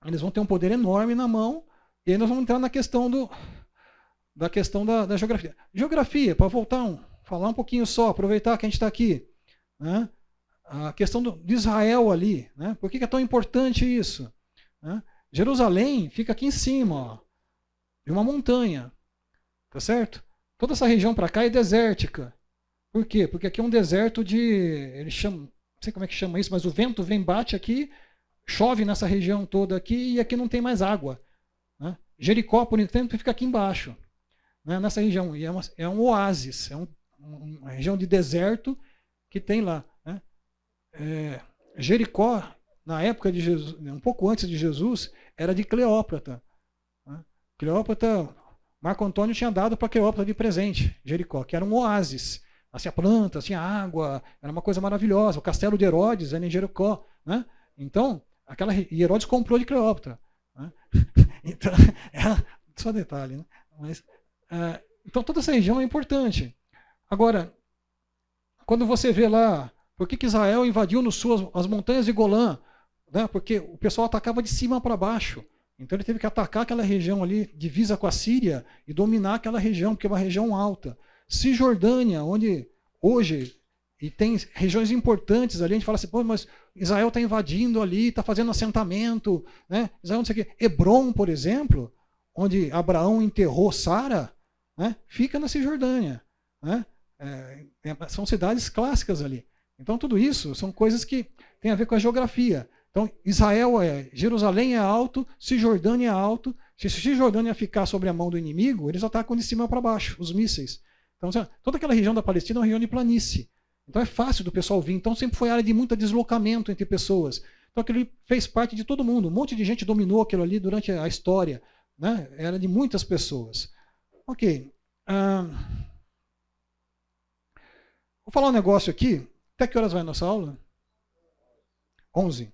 eles vão ter um poder enorme na mão. E aí nós vamos entrar na questão da geografia. Geografia, para falar um pouquinho só, aproveitar que a gente está aqui. Né? A questão de Israel ali. Né? Por que é tão importante isso? Né? Jerusalém fica aqui em cima, ó, de uma montanha. Tá certo? Toda essa região para cá é desértica. Por quê? Porque aqui é um deserto de... Eles chamam, não sei como é que chama isso, mas o vento vem, bate aqui, chove nessa região toda aqui e aqui não tem mais água. Né? Jericó, por exemplo, fica aqui embaixo, né? Nessa região. E é um oásis, uma região de deserto que tem lá. Né? Jericó, na época de Jesus, um pouco antes de Jesus, era de Cleópatra. Né? Cleópatra, Marco Antônio tinha dado para Cleópatra de presente, Jericó, que era um oásis. Tinha plantas, tinha água, era uma coisa maravilhosa. O castelo de Herodes era em Jericó. Né? Então, e Herodes comprou de Cleópatra. Né? Então, só detalhe. Né? Mas, então, toda essa região é importante. Agora, quando você vê lá, por que Israel invadiu as montanhas de Golã? Né? Porque o pessoal atacava de cima para baixo. Então ele teve que atacar aquela região ali, divisa com a Síria, e dominar aquela região, porque é uma região alta. Cisjordânia, onde hoje, e tem regiões importantes ali, a gente fala assim, pô, mas Israel está invadindo ali, está fazendo assentamento, né? Israel não sei o quê. Hebrom, por exemplo, onde Abraão enterrou Sara, né? Fica na Cisjordânia. Né? São cidades clássicas ali. Então tudo isso são coisas que têm a ver com a geografia. Então Israel Jerusalém é alto, Cisjordânia é alto. Se Cisjordânia ficar sobre a mão do inimigo, eles atacam de cima para baixo, os mísseis. Então, toda aquela região da Palestina é uma região de planície. Então é fácil do pessoal vir. Então sempre foi área de muito deslocamento entre pessoas. Então aquilo fez parte de todo mundo. Um monte de gente dominou aquilo ali durante a história. Né? Era de muitas pessoas. Ok. Vou falar um negócio aqui. Até que horas vai a nossa aula? 11.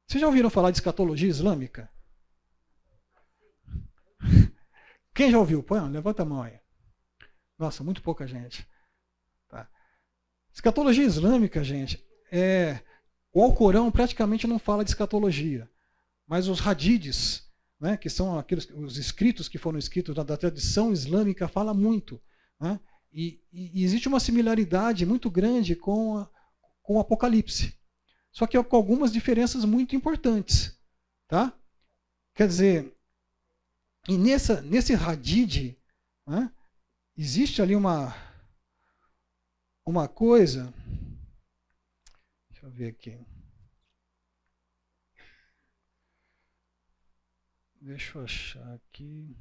Vocês já ouviram falar de escatologia islâmica? Quem já ouviu? Põe, levanta a mão aí. Nossa, muito pouca gente. Tá. Escatologia islâmica, gente, o Alcorão praticamente não fala de escatologia, mas os hadiths, né, que são os escritos que foram escritos da tradição islâmica, fala muito. Né? E existe uma similaridade muito grande com o Apocalipse. Só que com algumas diferenças muito importantes. Tá? Quer dizer, e nesse hadith, né, existe ali uma coisa. Deixa eu ver aqui. Deixa eu achar aqui.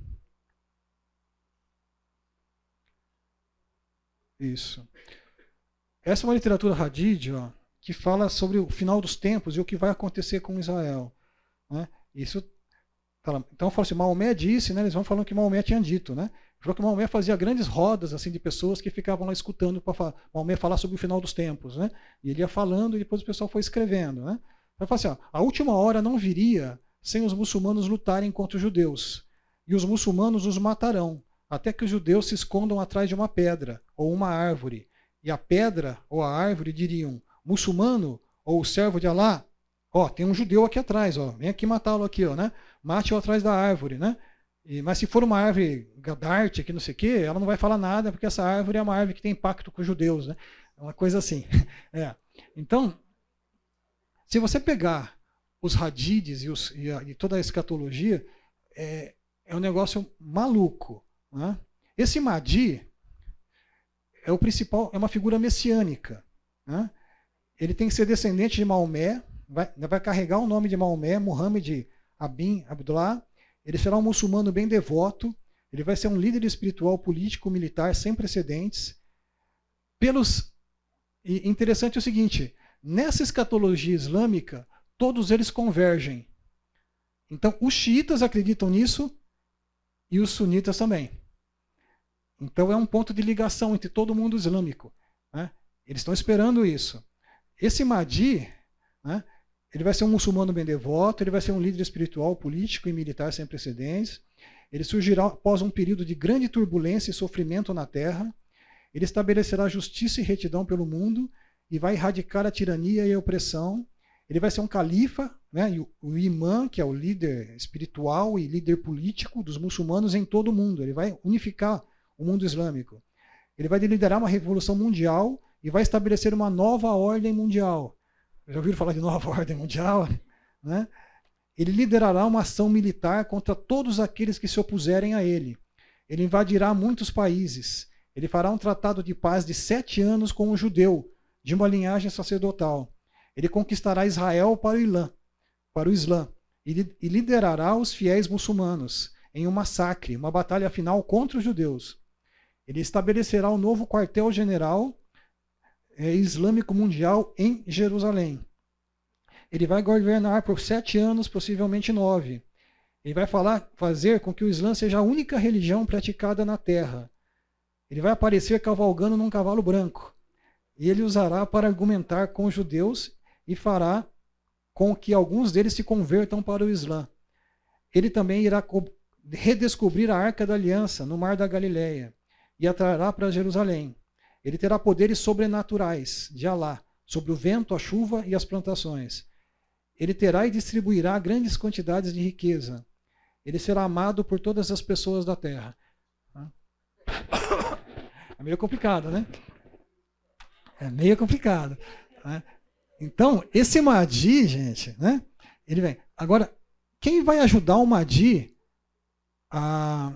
Isso. Essa é uma literatura hadith, ó, que fala sobre o final dos tempos e o que vai acontecer com Israel. Né? Isso. Então, eu falo assim, Maomé disse, né, eles vão falando que Maomé tinha dito, né? Falou que Maomé fazia grandes rodas assim de pessoas que ficavam lá escutando para Maomé falar sobre o final dos tempos, né? E ele ia falando e depois o pessoal foi escrevendo, né? Então, fala assim, ó, a última hora não viria sem os muçulmanos lutarem contra os judeus, e os muçulmanos os matarão, até que os judeus se escondam atrás de uma pedra ou uma árvore, e a pedra ou a árvore diriam, muçulmano ou o servo de Alá, ó, tem um judeu aqui atrás, ó, vem aqui matá-lo aqui, ó, né? Mate-o atrás da árvore, né? Mas se for uma árvore Gadarte, que não sei o quê, ela não vai falar nada, porque essa árvore é uma árvore que tem pacto com os judeus, né? É uma coisa assim. Então, se você pegar os hadiths e toda a escatologia, é um negócio maluco. Né? Esse Mahdi é o principal, é uma figura messiânica. Né? Ele tem que ser descendente de Maomé, vai carregar o nome de Maomé, Muhammad bin Abdullah. Ele será um muçulmano bem devoto, ele vai ser um líder espiritual, político, militar, sem precedentes. E interessante é o seguinte, nessa escatologia islâmica, todos eles convergem. Então, os xiitas acreditam nisso e os sunitas também. Então, é um ponto de ligação entre todo o mundo islâmico. Né? Eles estão esperando isso. Esse Mahdi, né, ele vai ser um muçulmano bem devoto, ele vai ser um líder espiritual, político e militar sem precedentes. Ele surgirá após um período de grande turbulência e sofrimento na Terra. Ele estabelecerá justiça e retidão pelo mundo e vai erradicar a tirania e a opressão. Ele vai ser um califa, né, e o imã, que é o líder espiritual e líder político dos muçulmanos em todo o mundo. Ele vai unificar o mundo islâmico. Ele vai liderar uma revolução mundial e vai estabelecer uma nova ordem mundial. Já ouviram falar de nova ordem mundial? Né? Ele liderará uma ação militar contra todos aqueles que se opuserem a ele. Ele invadirá muitos países. Ele fará um tratado de paz de 7 anos com um judeu, de uma linhagem sacerdotal. Ele conquistará Israel para o Islã, e liderará os fiéis muçulmanos em um massacre, uma batalha final contra os judeus. Ele estabelecerá um novo quartel-general islâmico mundial em Jerusalém. Ele vai governar por 7 anos, possivelmente 9. Ele vai fazer com que o Islã seja a única religião praticada na Terra. Ele vai aparecer cavalgando num cavalo branco. E ele usará para argumentar com os judeus e fará com que alguns deles se convertam para o Islã. Ele também irá redescobrir a Arca da Aliança no Mar da Galileia e a trará para Jerusalém. Ele terá poderes sobrenaturais de Alá sobre o vento, a chuva e as plantações. Ele terá e distribuirá grandes quantidades de riqueza. Ele será amado por todas as pessoas da terra. É meio complicado, né? É meio complicado. Né? Então, esse Mahdi, gente, né? Ele vem. Agora, quem vai ajudar o Mahdi a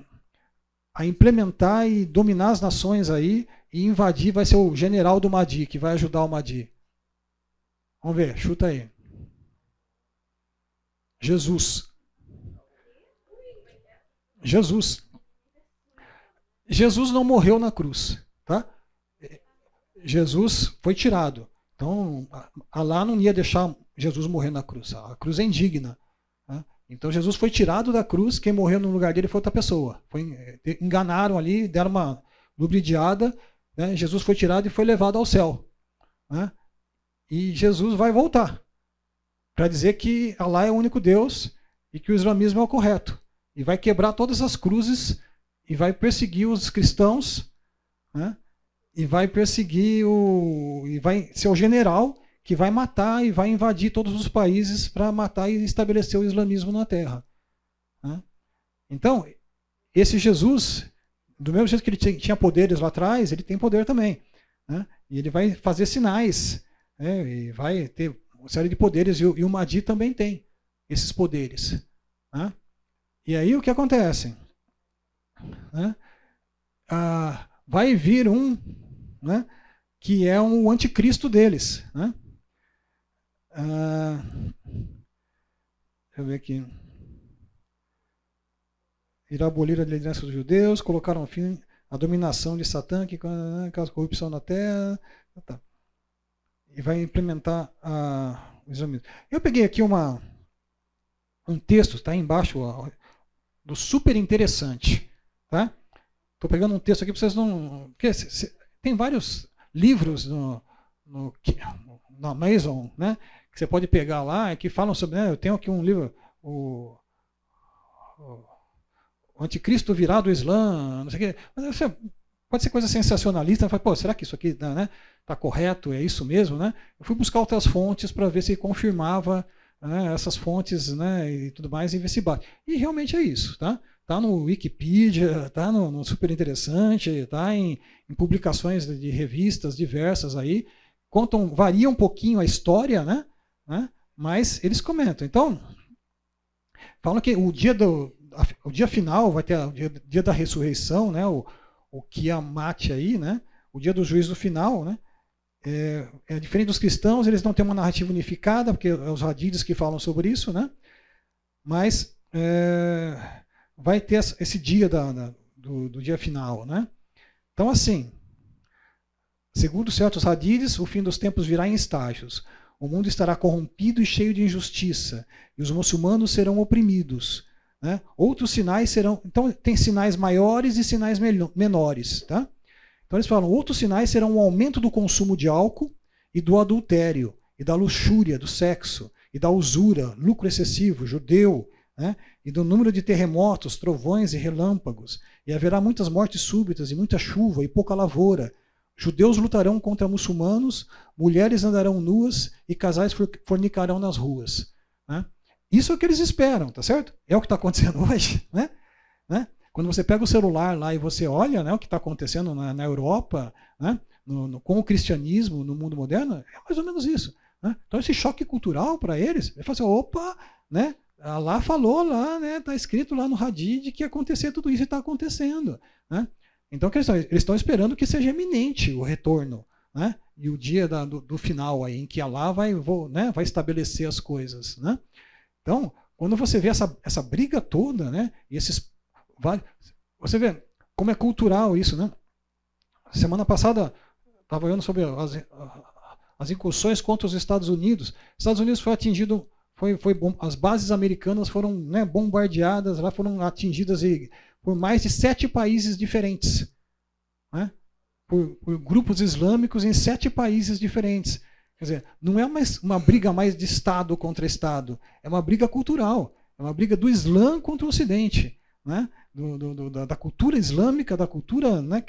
implementar e dominar as nações aí e invadir vai ser o general do Mahdi, que vai ajudar o Mahdi. Vamos ver, chuta aí. Jesus. Jesus não morreu na cruz, tá? Jesus foi tirado. Então, Alá não ia deixar Jesus morrer na cruz. A cruz é indigna. Tá? Então, Jesus foi tirado da cruz. Quem morreu no lugar dele foi outra pessoa. Enganaram ali, deram uma lubridiada. Né? Jesus foi tirado e foi levado ao céu. Né? E Jesus vai voltar para dizer que Alá é o único Deus e que o islamismo é o correto. E vai quebrar todas as cruzes e vai perseguir os cristãos, né? E vai perseguir e vai ser o general que vai matar e vai invadir todos os países para matar e estabelecer o islamismo na Terra. Né? Então, esse Jesus, do mesmo jeito que ele tinha poderes lá atrás, ele tem poder também. Né? E ele vai fazer sinais, né? E vai ter uma série de poderes, e o Mahdi também tem esses poderes. Né? E aí o que acontece? Né? Vai vir um, né, que é um anticristo deles. Né? Deixa eu ver aqui. Irá abolir a liderança dos judeus, colocaram fim à dominação de Satã, que causa corrupção na terra. Tá. E vai implementar o islamismo. Eu peguei aqui um texto, está aí embaixo, do super interessante. Tá? Estou pegando um texto aqui para vocês não... Porque tem vários livros na Amazon, né, que você pode pegar lá, que falam sobre... Né, eu tenho aqui um livro, o Anticristo virado do Islã, não sei o quê. Mas, pode ser coisa sensacionalista. Fala, pô, será que isso aqui tá correto? É isso mesmo? Né? Eu fui buscar outras fontes para ver se confirmava, né, essas fontes, né, e tudo mais, e ver se bate. E realmente é isso. Tá? Tá no Wikipedia, tá no Super Interessante, tá em publicações de revistas diversas aí, varia um pouquinho a história, né? Mas eles comentam. Então, falam que o dia final vai ter o dia da ressurreição, né? O Kiamat aí, né? O dia do juízo final, né? É diferente dos cristãos, eles não têm uma narrativa unificada, porque é os hadiths que falam sobre isso, né? Mas vai ter esse dia do dia final, né? Então, assim, segundo certos hadiths, o fim dos tempos virá em estágios. O mundo estará corrompido e cheio de injustiça, e os muçulmanos serão oprimidos. Né? Outros sinais serão... Então, tem sinais maiores e sinais menores. Tá? Então, eles falam, outros sinais serão o aumento do consumo de álcool e do adultério, e da luxúria, do sexo, e da usura, lucro excessivo, judeu, né? E do número de terremotos, trovões e relâmpagos. E haverá muitas mortes súbitas, e muita chuva, e pouca lavoura. Judeus lutarão contra muçulmanos, mulheres andarão nuas, e casais fornicarão nas ruas. Né? Isso é o que eles esperam, tá certo? É o que está acontecendo hoje. Né? Quando você pega o celular lá e você olha, né, o que está acontecendo na Europa, né, com o cristianismo no mundo moderno, é mais ou menos isso. Né? Então esse choque cultural para eles, ele fala assim, opa, né, Allah falou lá, né? Está escrito lá no Hadith que ia acontecer tudo isso e está acontecendo, né? Então eles estão esperando que seja iminente o retorno, né? E o dia do final aí, em que Allah vai estabelecer as coisas, né? Então, quando você vê essa briga toda, né? E você vê como é cultural isso, né? Semana passada estava olhando sobre as incursões contra os Estados Unidos. Os Estados Unidos foi atingido, as bases americanas foram, né, bombardeadas, lá foram atingidas por mais de 7 países diferentes, né? Por grupos islâmicos em 7 países diferentes. Quer dizer, não é uma briga mais de Estado contra Estado, é uma briga cultural, é uma briga do Islã contra o Ocidente, né? Da cultura islâmica, da cultura, né?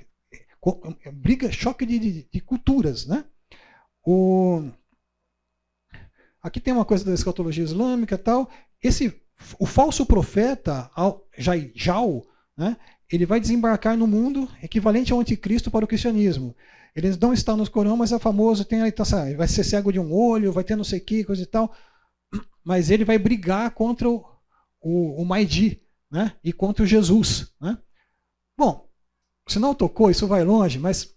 Briga, choque de culturas, né? Aqui tem uma coisa da escatologia islâmica e tal. O falso profeta, Jal, né? Ele vai desembarcar no mundo equivalente ao anticristo para o cristianismo. Ele não está no Corão, mas é famoso, vai ser cego de um olho, vai ter não sei o que, coisa e tal. Mas ele vai brigar contra o Mahdi, né? E contra o Jesus, né? Bom, se não tocou, isso vai longe, mas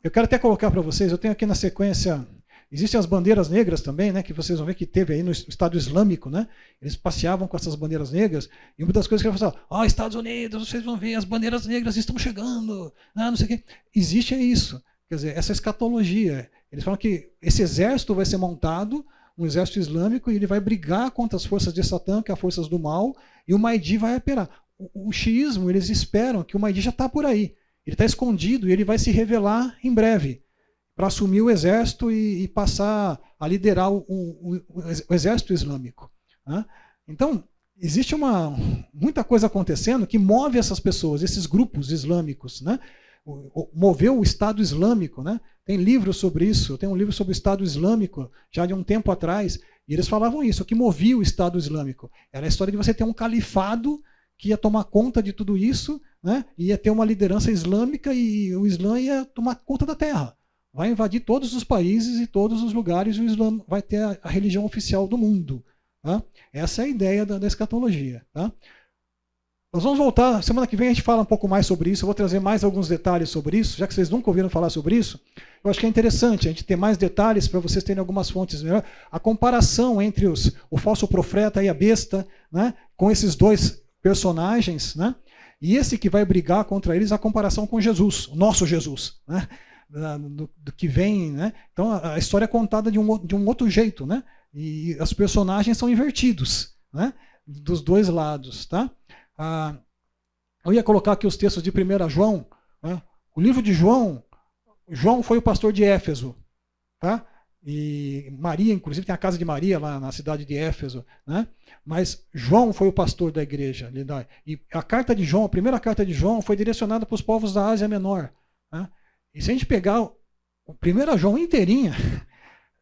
eu quero até colocar para vocês, eu tenho aqui na sequência, existem as bandeiras negras também, né, que vocês vão ver que teve aí no Estado Islâmico, né? Eles passeavam com essas bandeiras negras, e uma das coisas que eu falava, Estados Unidos, vocês vão ver, as bandeiras negras estão chegando, não sei o quê. Existe isso, quer dizer, essa escatologia. Eles falam que esse exército vai ser montado, um exército islâmico, e ele vai brigar contra as forças de Satã, que é as forças do mal, e o Mahdi vai operar. O xiismo, eles esperam que o Mahdi já está por aí. Ele está escondido e ele vai se revelar em breve para assumir o exército e passar a liderar o exército islâmico, né? Então, existe muita coisa acontecendo que move essas pessoas, esses grupos islâmicos, né? Moveu o Estado Islâmico, né? Tem livros sobre isso, tem um livro sobre o Estado Islâmico, já de um tempo atrás, e eles falavam isso, o que movia o Estado Islâmico. Era a história de você ter um califado que ia tomar conta de tudo isso, né? Ia ter uma liderança islâmica e o Islã ia tomar conta da terra. Vai invadir todos os países e todos os lugares, e o Islã vai ter a religião oficial do mundo. Tá? Essa é a ideia da escatologia. Tá? Nós vamos voltar, semana que vem a gente fala um pouco mais sobre isso, eu vou trazer mais alguns detalhes sobre isso, já que vocês nunca ouviram falar sobre isso. Eu acho que é interessante a gente ter mais detalhes para vocês terem algumas fontes melhores. A comparação entre o falso profeta e a besta, né, com esses dois personagens, né? E esse que vai brigar contra eles, a comparação com Jesus, o nosso Jesus, né? Do que vem, né? Então a história é contada de um outro jeito, né? E os personagens são invertidos, né? Dos dois lados, tá? Eu ia colocar aqui os textos de 1 João, né? O livro de João foi o pastor de Éfeso, tá? E Maria, inclusive, tem a casa de Maria lá na cidade de Éfeso, né? Mas João foi o pastor da igreja. E a carta de João, a primeira carta de João, foi direcionada para os povos da Ásia Menor, né? E se a gente pegar o 1 João inteirinha,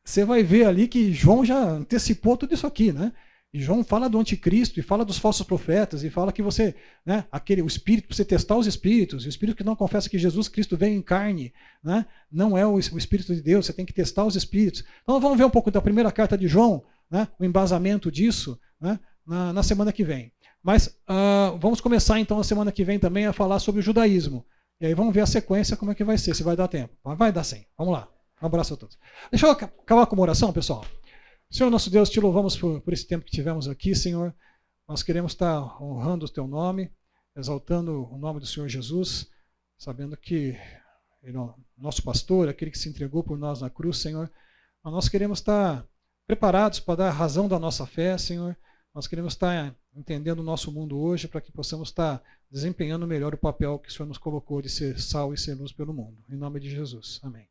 você vai ver ali que João já antecipou tudo isso aqui, né? E João fala do anticristo e fala dos falsos profetas e fala que você, né, o espírito, para você testar os espíritos, e o espírito que não confessa que Jesus Cristo veio em carne, né, não é o espírito de Deus, você tem que testar os espíritos. Então vamos ver um pouco da primeira carta de João, né, o embasamento disso, né, na semana que vem. Mas vamos começar então na semana que vem também a falar sobre o judaísmo. E aí vamos ver a sequência, como é que vai ser, se vai dar tempo. Vai dar sim. Vamos lá. Um abraço a todos. Deixa eu acabar com uma oração, pessoal. Senhor nosso Deus, te louvamos por esse tempo que tivemos aqui, Senhor. Nós queremos estar honrando o teu nome, exaltando o nome do Senhor Jesus, sabendo que ele é o nosso pastor, aquele que se entregou por nós na cruz, Senhor. Mas nós queremos estar preparados para dar a razão da nossa fé, Senhor. Nós queremos estar entendendo o nosso mundo hoje para que possamos estar desempenhando melhor o papel que o Senhor nos colocou de ser sal e ser luz pelo mundo. Em nome de Jesus. Amém.